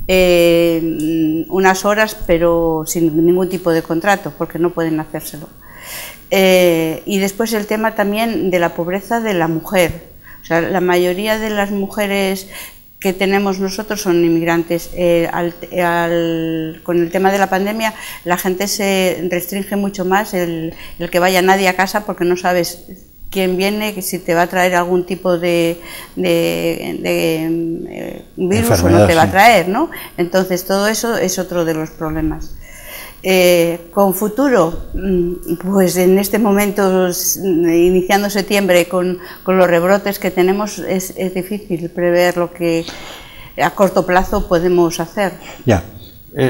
unas horas pero sin ningún tipo de contrato, porque no pueden hacérselo. Y después el tema también de la pobreza de la mujer. O sea, la mayoría de las mujeres que tenemos nosotros son inmigrantes. Con el tema de la pandemia la gente se restringe mucho más el que vaya nadie a casa, porque no sabes quién viene, si te va a traer algún tipo de virus o no te va a traer, ¿no? Entonces todo eso es otro de los problemas. Con futuro, pues en este momento, iniciando septiembre, con los rebrotes que tenemos, es difícil prever lo que a corto plazo podemos hacer. Ya,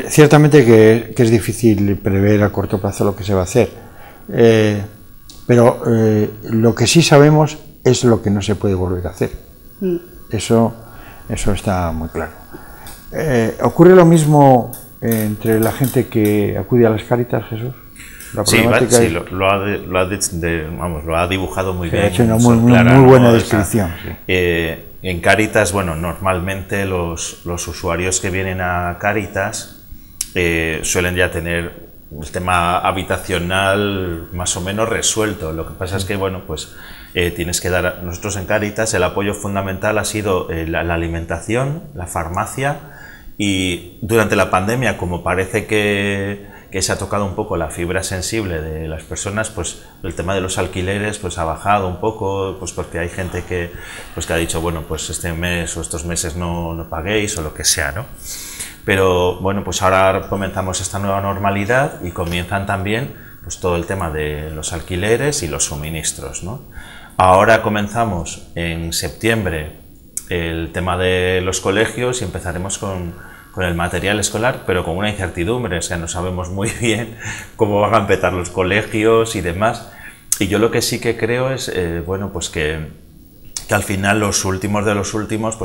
ciertamente que es difícil prever a corto plazo lo que se va a hacer, pero lo que sí sabemos es lo que no se puede volver a hacer. Eso está muy claro. ¿Ocurre lo mismo entre la gente que acude a las Cáritas, Jesús? Sí, lo ha dibujado muy bien. Ha hecho una muy buena descripción. Sí. En Cáritas, bueno, normalmente los usuarios que vienen a Cáritas suelen ya tener el tema habitacional más o menos resuelto. Lo que pasa es que, bueno, pues tienes que dar, nosotros en Cáritas el apoyo fundamental ha sido la alimentación, la farmacia. Y durante la pandemia, como parece que se ha tocado un poco la fibra sensible de las personas, pues el tema de los alquileres pues ha bajado un poco, pues porque hay gente que ha dicho, bueno, pues este mes o estos meses no paguéis o lo que sea, ¿no? Pero bueno, pues ahora comenzamos esta nueva normalidad y comienzan también pues todo el tema de los alquileres y los suministros, ¿no? Ahora comenzamos en septiembre el tema de los colegios y empezaremos con el material escolar, pero con una incertidumbre, o sea, no sabemos muy bien cómo van a empezar los colegios y demás. Y yo lo que sí que creo es, bueno, pues que al final los últimos de los últimos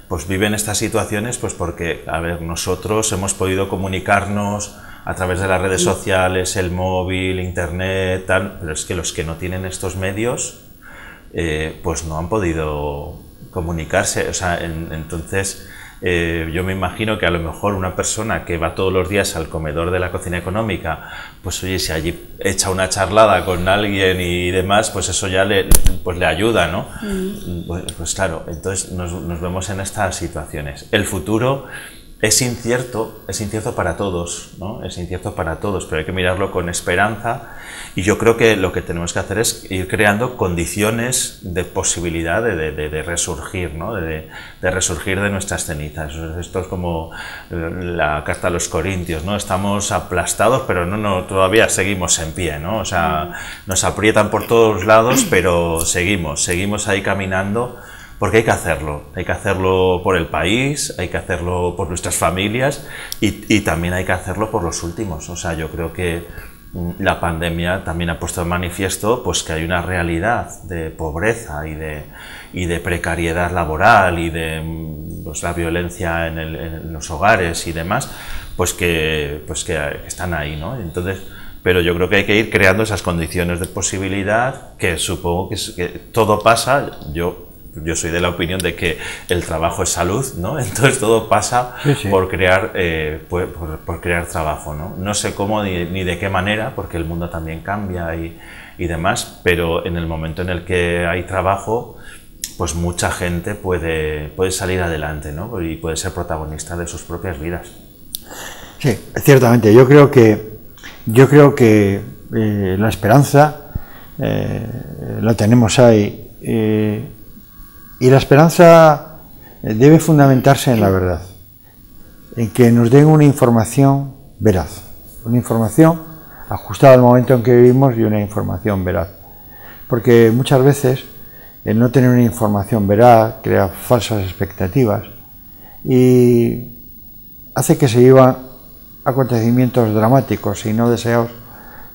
pues viven estas situaciones pues porque, a ver, nosotros hemos podido comunicarnos a través de las redes sociales, el móvil, internet, tal, pero es que los que no tienen estos medios pues no han podido comunicarse, o sea, entonces yo me imagino que a lo mejor una persona que va todos los días al comedor de la cocina económica, pues oye, si allí echa una charlada con alguien y demás, pues eso ya le ayuda, ¿no? Pues claro, entonces nos vemos en estas situaciones. El futuro es incierto para todos, ¿no? Es incierto para todos, pero hay que mirarlo con esperanza, y yo creo que lo que tenemos que hacer es ir creando condiciones de posibilidad de resurgir, ¿no? De resurgir de nuestras cenizas. Esto es como la carta a los Corintios, ¿no? Estamos aplastados, pero todavía seguimos en pie, ¿no? O sea, nos aprietan por todos lados, pero seguimos ahí caminando. Porque hay que hacerlo por el país, hay que hacerlo por nuestras familias y también hay que hacerlo por los últimos. O sea, yo creo que la pandemia también ha puesto de manifiesto pues que hay una realidad de pobreza y de precariedad laboral y de pues, la violencia en los hogares y demás, pues que están ahí, ¿no? Entonces, pero yo creo que hay que ir creando esas condiciones de posibilidad, que supongo que todo pasa. Yo soy de la opinión de que el trabajo es salud, ¿no? Entonces todo pasa por crear trabajo, ¿no? No sé cómo ni de qué manera, porque el mundo también cambia y demás, pero en el momento en el que hay trabajo, pues mucha gente puede salir adelante, ¿no? Y puede ser protagonista de sus propias vidas. Sí, ciertamente. Yo creo que la esperanza la tenemos ahí. Y la esperanza debe fundamentarse en la verdad, en que nos den una información veraz. una información ajustada al momento en que vivimos y una información veraz. Porque muchas veces el no tener una información veraz crea falsas expectativas y hace que se vivan acontecimientos dramáticos y no deseados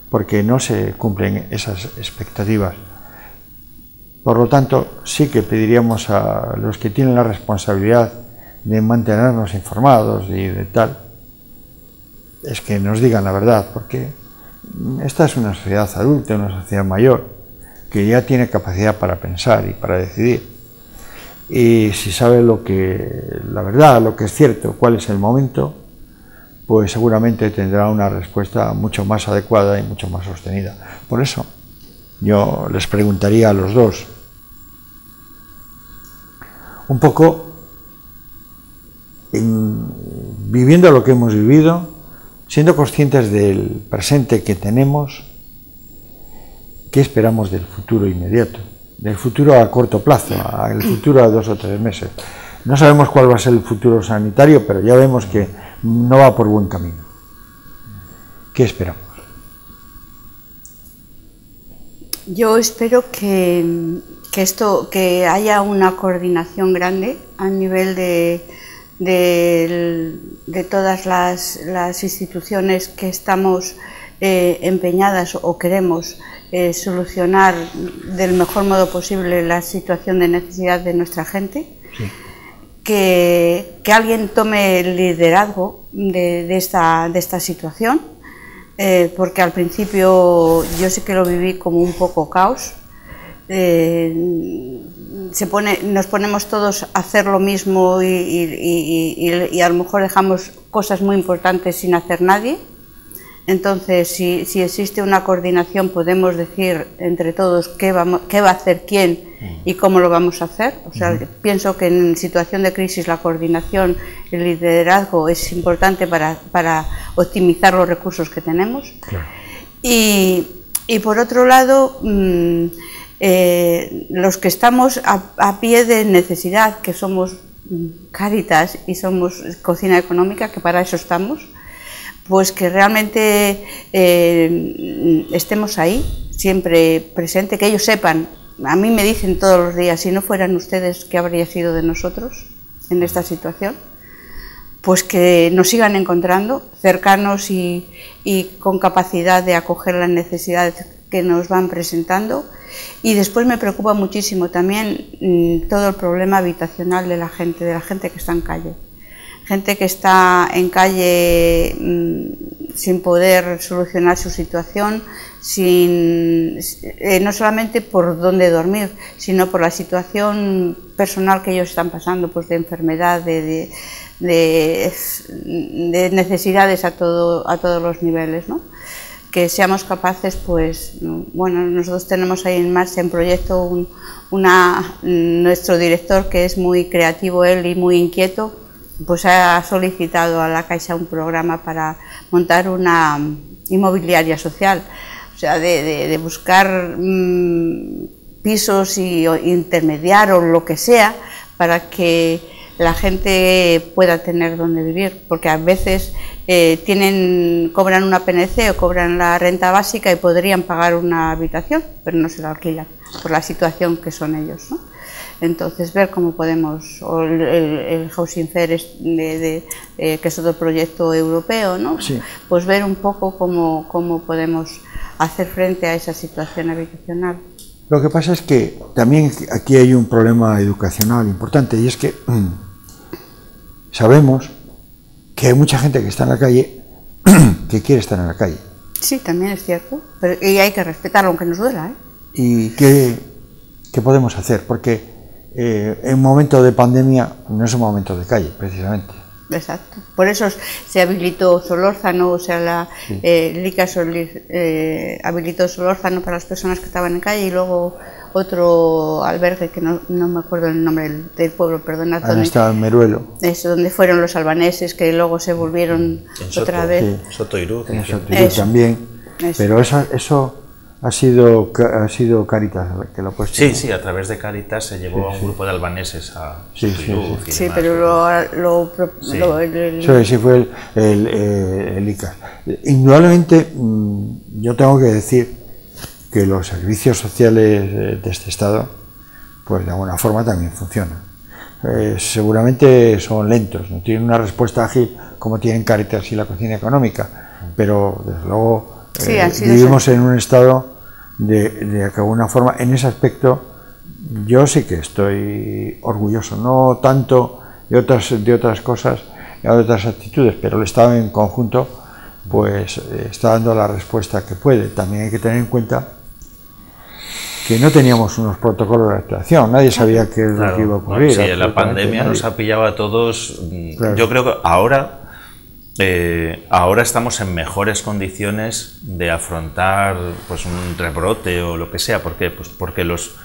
porque no se cumplen esas expectativas. Por lo tanto, sí que pediríamos a los que tienen la responsabilidad de mantenernos informados y de tal, es que nos digan la verdad, porque esta es una sociedad adulta, una sociedad mayor, que ya tiene capacidad para pensar y para decidir. Y si sabe la verdad, lo que es cierto, cuál es el momento, pues seguramente tendrá una respuesta mucho más adecuada y mucho más sostenida. Por eso, yo les preguntaría a los dos, un poco, viviendo lo que hemos vivido, siendo conscientes del presente que tenemos, ¿qué esperamos del futuro inmediato? Del futuro a corto plazo, el futuro a 2 o 3 meses. No sabemos cuál va a ser el futuro sanitario, pero ya vemos que no va por buen camino. ¿Qué esperamos? Yo espero que haya una coordinación grande a nivel de todas las instituciones que estamos empeñadas o queremos solucionar del mejor modo posible la situación de necesidad de nuestra gente. Sí. Que alguien tome el liderazgo de esta situación, porque al principio yo sí que lo viví como un poco caos. Nos ponemos todos a hacer lo mismo y a lo mejor dejamos cosas muy importantes sin hacer nadie. Entonces, si existe una coordinación, podemos decir entre todos qué va a hacer quién y cómo lo vamos a hacer. O sea, pienso que en situación de crisis la coordinación, el liderazgo es importante para optimizar los recursos que tenemos. Claro. Y por otro lado, los que estamos a pie de necesidad, que somos Cáritas y somos Cocina Económica, que para eso estamos, pues que realmente estemos ahí, siempre presente, que ellos sepan. A mí me dicen todos los días, si no fueran ustedes, ¿qué habría sido de nosotros en esta situación? Pues que nos sigan encontrando, cercanos y con capacidad de acoger las necesidades que nos van presentando. Y después me preocupa muchísimo también todo el problema habitacional de la gente que está en calle. Gente que está en calle sin poder solucionar su situación, no solamente por dónde dormir, sino por la situación personal que ellos están pasando, pues de enfermedad, de necesidades a todos los niveles, ¿no? Que seamos capaces, pues, bueno, nosotros tenemos ahí en marcha en proyecto nuestro director, que es muy creativo él y muy inquieto, pues ha solicitado a la Caixa un programa para montar una inmobiliaria social, o sea, de buscar pisos y intermediar o lo que sea para que la gente pueda tener donde vivir, porque a veces cobran una PNC o cobran la renta básica y podrían pagar una habitación, pero no se la alquilan por la situación que son ellos, ¿no? Entonces, ver cómo podemos, o el Housing Fair, que es otro proyecto europeo, ¿no? Sí. Pues ver un poco cómo podemos hacer frente a esa situación habitacional. Lo que pasa es que también aquí hay un problema educacional importante, y es que sabemos que hay mucha gente que está en la calle que quiere estar en la calle. Sí, también es cierto, y hay que respetarlo aunque nos duela, ¿eh? ¿Y qué podemos hacer? Porque en un momento de pandemia no es un momento de calle, precisamente. Exacto. Por eso se habilitó Solórzano, o sea, Lica habilitó Solórzano para las personas que estaban en calle, y luego otro albergue que no me acuerdo el nombre del pueblo, perdona. Ahora estaba en Meruelo. Eso, donde fueron los albaneses que luego se volvieron otra vez. Sotoirú. En Sotoirú también. Eso. Pero eso Ha sido Cáritas que lo ha puesto. Sí, sí, a través de Cáritas se llevó a un grupo de albaneses a Sutiluz y sí, demás. pero Sí, fue el ICAS. Indudablemente, yo tengo que decir que los servicios sociales de este Estado, pues de alguna forma también funcionan. Seguramente son lentos, no tienen una respuesta ágil como tienen Cáritas y la Cocina Económica, pero desde luego vivimos en un estado de que de alguna forma, en ese aspecto, yo sí que estoy orgulloso, no tanto de otras cosas, de otras actitudes, pero el Estado en conjunto pues está dando la respuesta que puede. También hay que tener en cuenta que no teníamos unos protocolos de actuación, nadie sabía qué es lo que iba a ocurrir. Sí, la pandemia nos ha pillado a todos. Claro. Yo creo que ahora estamos en mejores condiciones de afrontar pues un rebrote o lo que sea. ¿Por qué? Pues porque los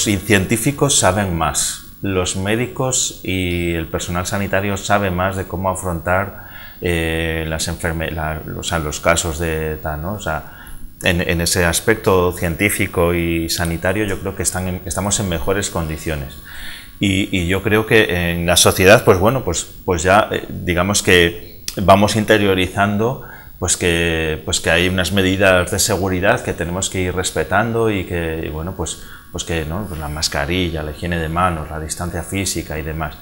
científicos saben más, los médicos y el personal sanitario saben más de cómo afrontar los casos de tal, ¿no? O sea, en ese aspecto científico y sanitario yo creo que estamos en mejores condiciones. Y yo creo que en la sociedad, pues bueno, pues ya digamos que vamos interiorizando pues que hay unas medidas de seguridad que tenemos que ir respetando y que, bueno, pues que ¿no? Pues la mascarilla, la higiene de manos, la distancia física y demás.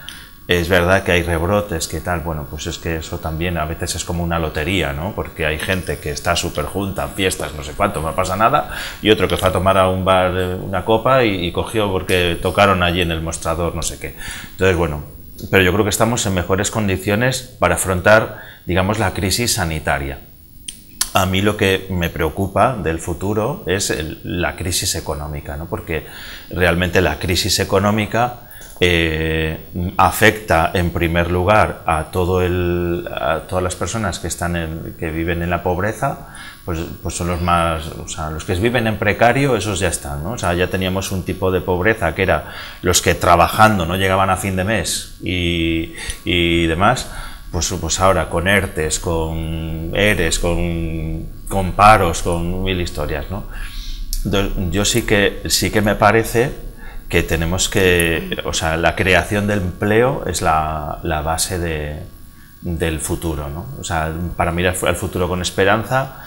Es verdad que hay rebrotes, que tal, bueno, pues es que eso también a veces es como una lotería, ¿no? Porque hay gente que está súper junta, fiestas, no sé cuánto, no pasa nada, y otro que fue a tomar a un bar una copa y cogió porque tocaron allí en el mostrador, no sé qué. Entonces, bueno, pero yo creo que estamos en mejores condiciones para afrontar, digamos, la crisis sanitaria. A mí lo que me preocupa del futuro es la crisis económica, ¿no? Porque realmente la crisis económica afecta en primer lugar a todas las personas que viven en la pobreza, pues son los más, o sea, los que viven en precario, esos ya están, ¿no? O sea, ya teníamos un tipo de pobreza que era los que trabajando no llegaban a fin de mes y demás. Pues ahora con ERTES, con ERES, con paros, con mil historias, ¿no? Yo sí que me parece que tenemos que, o sea, la creación del empleo es la base del futuro, ¿no? O sea, para mirar al futuro con esperanza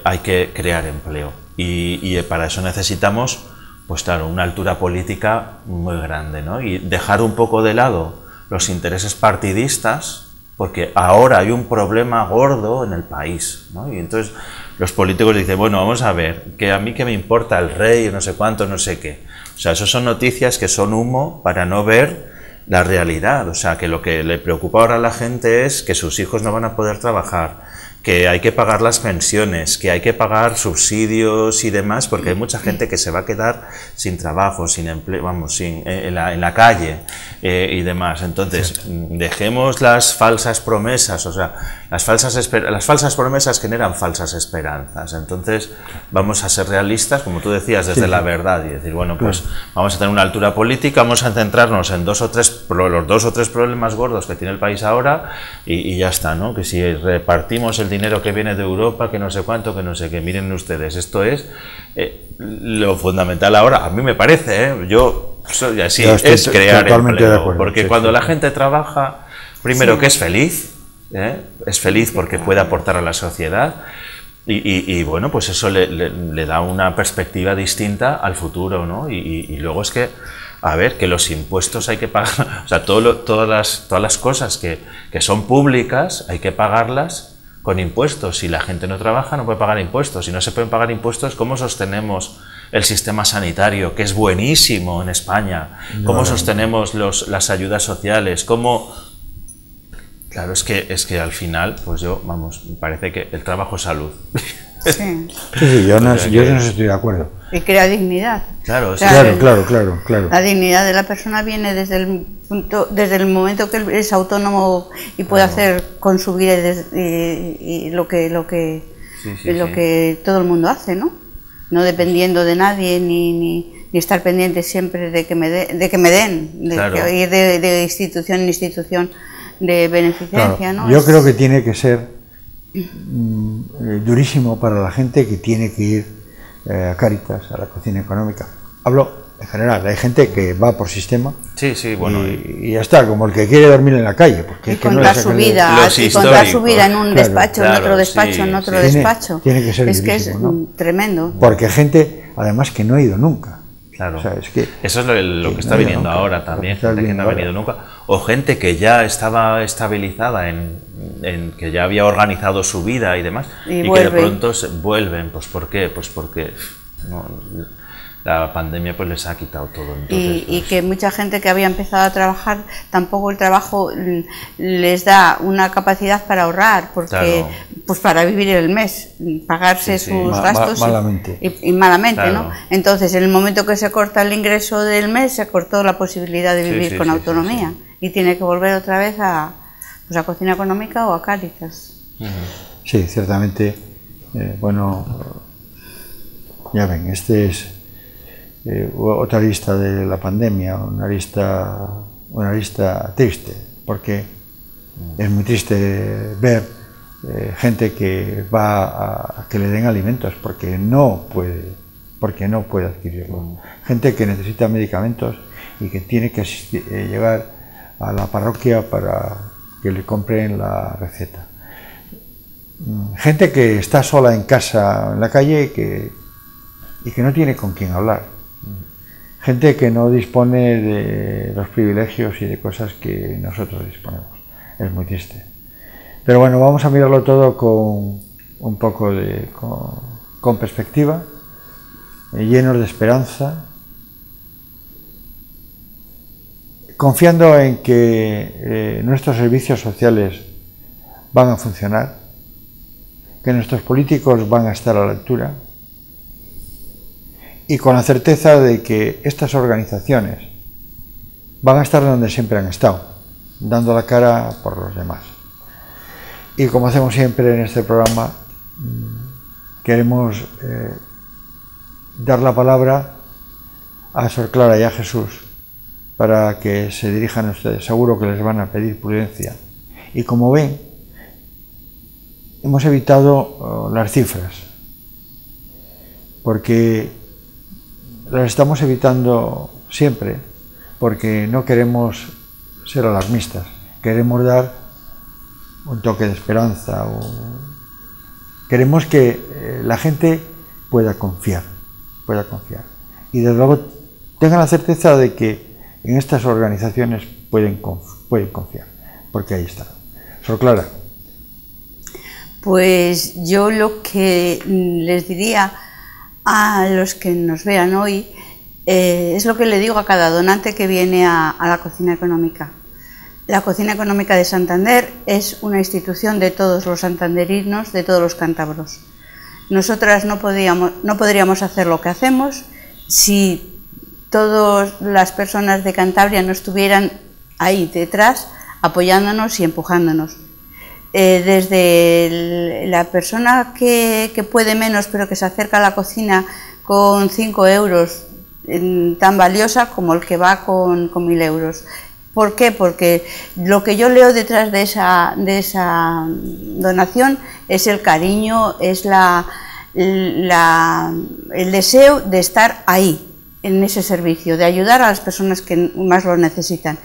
hay que crear empleo y para eso necesitamos, pues claro, una altura política muy grande, ¿no? Y dejar un poco de lado los intereses partidistas, porque ahora hay un problema gordo en el país, ¿no? Y entonces los políticos dicen, bueno, vamos a ver, que a mí qué me importa el rey, no sé cuánto, no sé qué. O sea, eso son noticias que son humo para no ver la realidad. O sea, que lo que le preocupa ahora a la gente es que sus hijos no van a poder trabajar, que hay que pagar las pensiones, que hay que pagar subsidios y demás, porque hay mucha gente que se va a quedar sin trabajo, sin empleo, vamos, en la calle y demás. Entonces, dejemos las falsas promesas, o sea, las falsas promesas generan falsas esperanzas. Entonces, vamos a ser realistas, como tú decías, desde la verdad y decir, bueno, pues vamos a tener una altura política, vamos a centrarnos en los 2 o 3 problemas gordos que tiene el país ahora y ya está, ¿no? Que si repartimos el dinero que viene de Europa, que no sé cuánto, que no sé qué, miren ustedes, esto es lo fundamental ahora, a mí me parece, yo soy así, es crear empleo, porque cuando la gente trabaja, primero que es feliz porque puede aportar a la sociedad y bueno, pues eso le da una perspectiva distinta al futuro, ¿no? Y luego es que, a ver, que los impuestos hay que pagar, o sea, todas las cosas que son públicas hay que pagarlas con impuestos. Si la gente no trabaja no puede pagar impuestos, si no se pueden pagar impuestos, ¿cómo sostenemos el sistema sanitario, que es buenísimo en España? ¿Cómo sostenemos las ayudas sociales? ¿Cómo? Claro, es que al final, pues me parece que el trabajo es salud. Sí, yo no estoy de acuerdo. Y crea dignidad. Claro, o sea, claro. La dignidad de la persona viene desde el momento que es autónomo y puede hacer con su vida y lo que todo el mundo hace, ¿no? No dependiendo de nadie ni estar pendiente siempre de que me den, ir de institución en institución de beneficencia, ¿no? Yo creo que tiene que ser durísimo para la gente que tiene que ir a Cáritas, a la cocina económica. Hablo en general, hay gente que va por sistema. Sí, sí, bueno. Y ya está, como el que quiere dormir en la calle. Porque y contar su vida en un despacho, en otro despacho, en otro despacho. Tiene que ser que es tremendo. Porque hay gente, además, que no ha ido nunca. Claro, o sea, es que, eso es lo que está viniendo ahora también, gente que no ha venido nunca, o gente que ya estaba estabilizada en que ya había organizado su vida y demás, y que de pronto vuelven. Pues ¿por qué? Pues porque la pandemia pues les ha quitado todo. Entonces, y que mucha gente que había empezado a trabajar, tampoco el trabajo les da una capacidad para ahorrar, porque pues para vivir el mes, pagarse sus gastos malamente. Y malamente, ¿no? Entonces, en el momento que se corta el ingreso del mes, se cortó la posibilidad de vivir con autonomía y tiene que volver otra vez a Cocina Económica o a Cáritas. Sí, ciertamente. Bueno, ya ven, este es otra lista de la pandemia, una lista triste, porque es muy triste ver gente que va a que le den alimentos porque no puede adquirirlo, gente que necesita medicamentos y que tiene que llegar a la parroquia para que le compren la receta, gente que está sola en casa, en la calle y que no tiene con quién hablar. Gente que no dispone de los privilegios y de cosas que nosotros disponemos. Es muy triste. Pero bueno, vamos a mirarlo todo con un poco con perspectiva, llenos de esperanza, confiando en que nuestros servicios sociales van a funcionar, que nuestros políticos van a estar a la altura, y con la certeza de que estas organizaciones van a estar donde siempre han estado, dando la cara por los demás. Y como hacemos siempre en este programa, queremos dar la palabra a Sor Clara y a Jesús para que se dirijan a ustedes. Seguro que les van a pedir prudencia. Y como ven, hemos evitado las cifras, porque las estamos evitando siempre, porque no queremos ser alarmistas, queremos dar un toque de esperanza, queremos que la gente pueda confiar, y desde luego tengan la certeza de que en estas organizaciones pueden confiar, porque ahí está. Sor Clara. Pues yo lo que les diría a los que nos vean hoy es lo que le digo a cada donante que viene a la Cocina Económica. La Cocina Económica de Santander es una institución de todos los santanderinos, de todos los cántabros. Nosotras no podríamos hacer lo que hacemos si todas las personas de Cantabria no estuvieran ahí detrás apoyándonos y empujándonos. Desde la persona que puede menos pero que se acerca a la cocina con 5 euros, tan valiosa como el que va con 1000 euros. ¿Por qué? Porque lo que yo leo detrás de esa donación es el cariño, es el deseo de estar ahí, en ese servicio, de ayudar a las personas que más lo necesitan.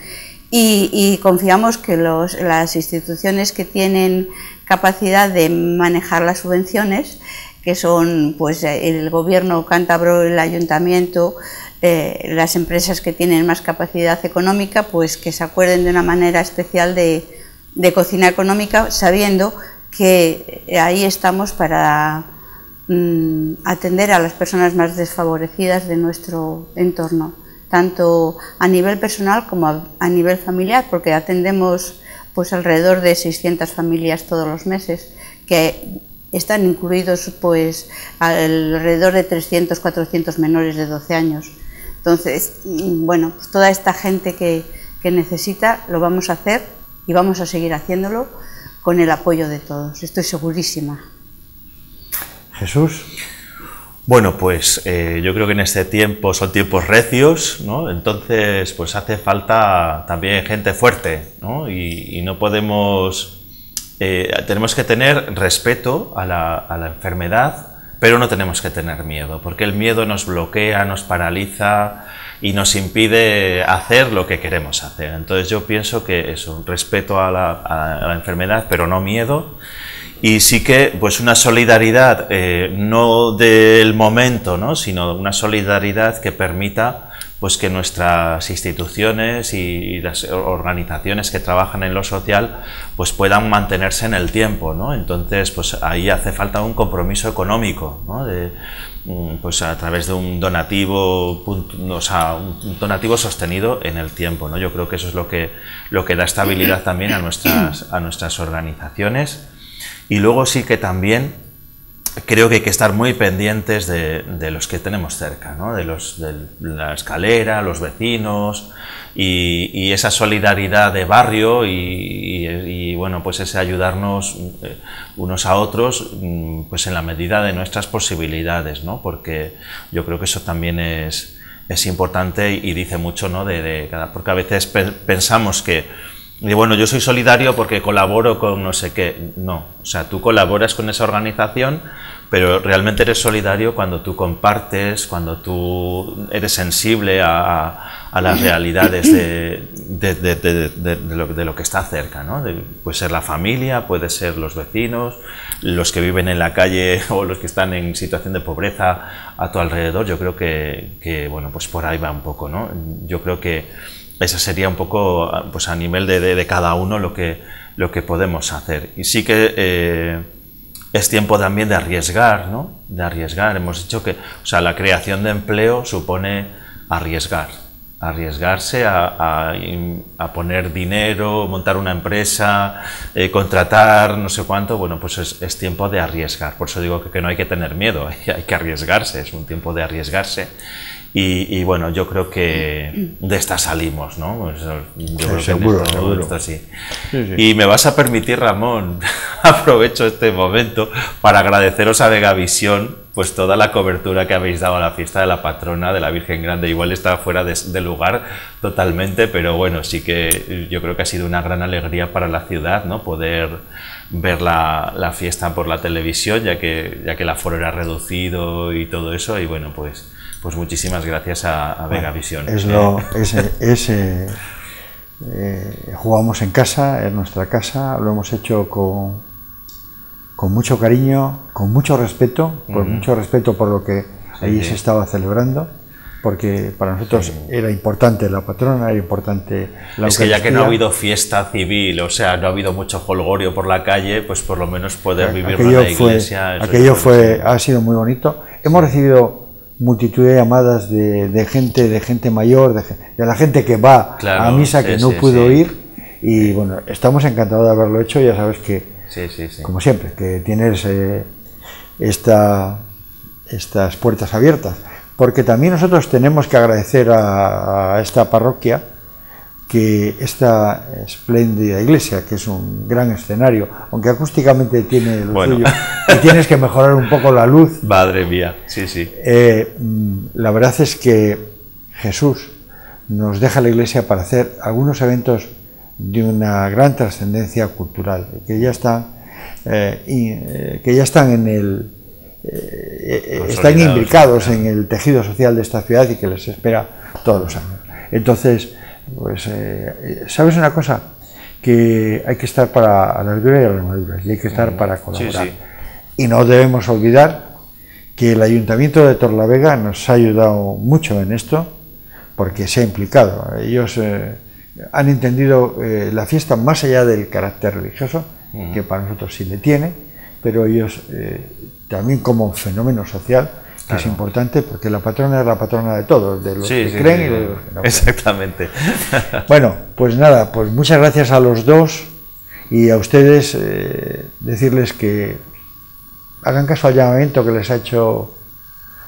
Y confiamos que las instituciones que tienen capacidad de manejar las subvenciones, que son pues el gobierno cántabro, el ayuntamiento, las empresas que tienen más capacidad económica, pues que se acuerden de una manera especial de Cocina Económica, sabiendo que ahí estamos para atender a las personas más desfavorecidas de nuestro entorno, tanto a nivel personal como a nivel familiar, porque atendemos pues alrededor de 600 familias todos los meses, que están incluidos pues alrededor de 300, 400 menores de 12 años. Entonces, bueno, pues toda esta gente que necesita lo vamos a hacer y vamos a seguir haciéndolo con el apoyo de todos, estoy segurísima. Jesús. Bueno, pues yo creo que en este tiempo son tiempos recios, ¿no? Entonces pues hace falta también gente fuerte, ¿no? Y no podemos, tenemos que tener respeto a la enfermedad, pero no tenemos que tener miedo, porque el miedo nos bloquea, nos paraliza y nos impide hacer lo que queremos hacer. Entonces yo pienso que eso, respeto a la enfermedad, pero no miedo. Y sí que pues una solidaridad, no del momento, ¿no?, sino una solidaridad que permita pues que nuestras instituciones y las organizaciones que trabajan en lo social pues puedan mantenerse en el tiempo, ¿no? Entonces pues ahí hace falta un compromiso económico, ¿no?, pues a través de un donativo, o sea, un donativo sostenido en el tiempo, ¿no? Yo creo que eso es lo que da estabilidad también a nuestras organizaciones. Y luego sí que también creo que hay que estar muy pendientes de los que tenemos cerca, ¿no?, de la escalera, los vecinos, y esa solidaridad de barrio y bueno, pues ese ayudarnos unos a otros pues en la medida de nuestras posibilidades, ¿no?, porque yo creo que eso también es importante y dice mucho, ¿no?, porque a veces pensamos que y bueno, yo soy solidario porque colaboro con no sé qué. No, o sea, tú colaboras con esa organización, pero realmente eres solidario cuando tú compartes, cuando tú eres sensible a las realidades de lo que está cerca, ¿no? Puede ser la familia, puede ser los vecinos, los que viven en la calle o los que están en situación de pobreza a tu alrededor. Yo creo que bueno, pues por ahí va un poco, ¿no? Yo creo que esa sería un poco pues a nivel de cada uno lo que podemos hacer. Y sí que es tiempo también de arriesgar, ¿no? De arriesgar. Hemos dicho que, o sea, la creación de empleo supone arriesgarse a poner dinero, montar una empresa, contratar no sé cuánto. Bueno, pues es tiempo de arriesgar. Por eso digo que no hay que tener miedo, hay que arriesgarse, es un tiempo de arriesgarse. Y bueno, yo creo que de esta salimos, ¿no? Pues yo creo seguro, que esto sí. Y me vas a permitir, Ramón, aprovecho este momento para agradeceros a Vegavisión pues toda la cobertura que habéis dado a la fiesta de la patrona de la Virgen Grande. Igual está fuera de lugar totalmente, pero bueno, sí que yo creo que ha sido una gran alegría para la ciudad, ¿no?, poder ver la fiesta por la televisión, ya que el aforo era reducido y todo eso, y bueno, pues muchísimas gracias a Vegavisión. Jugamos en casa, en nuestra casa, lo hemos hecho con mucho cariño, con mucho respeto, mucho respeto por lo que allí se estaba celebrando, porque para nosotros era importante la patrona, era importante la Es que ya que no ha habido fiesta civil, o sea, no ha hado mucho jolgorio por la calle, pues por lo menos poder vivirlo en la iglesia. Aquello ha sido muy bonito. Hemos recibido multitud de llamadas de gente mayor, de la gente que va a misa, que no pudo ir, y bueno, estamos encantados de haberlo hecho. Ya sabes que, como siempre, que tienes estas puertas abiertas, porque también nosotros tenemos que agradecer a esta parroquia que esta espléndida iglesia, que es un gran escenario, aunque acústicamente tiene lo suyo, y tienes que mejorar un poco la luz. Madre mía, la verdad es que Jesús nos deja la iglesia para hacer algunos eventos de una gran trascendencia cultural, que ya están están imbricados en el tejido social de esta ciudad y que les espera todos los años. Entonces, pues, ¿sabes una cosa? Que hay que estar para las duras y a las maduras, y hay que estar para colaborar. Y no debemos olvidar que el Ayuntamiento de Torlavega nos ha ayudado mucho en esto, porque se ha implicado. Ellos han entendido la fiesta más allá del carácter religioso, que para nosotros sí le tiene, pero ellos también como fenómeno social, que es importante, porque la patrona es la patrona de todos, de los que creen y de los que no creen. Exactamente. Bueno, pues nada, pues muchas gracias a los dos, y a ustedes decirles que hagan caso al llamamiento que les ha hecho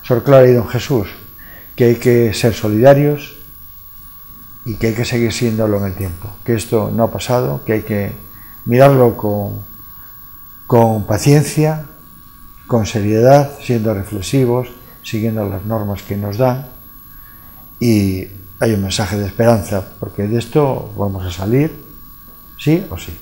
Sor Clara y don Jesús, que hay que ser solidarios y que hay que seguir siéndolo en el tiempo, que esto no ha pasado, que hay que mirarlo con paciencia, con seriedad, siendo reflexivos, siguiendo las normas que nos dan, y hay un mensaje de esperanza, porque de esto vamos a salir, sí o sí.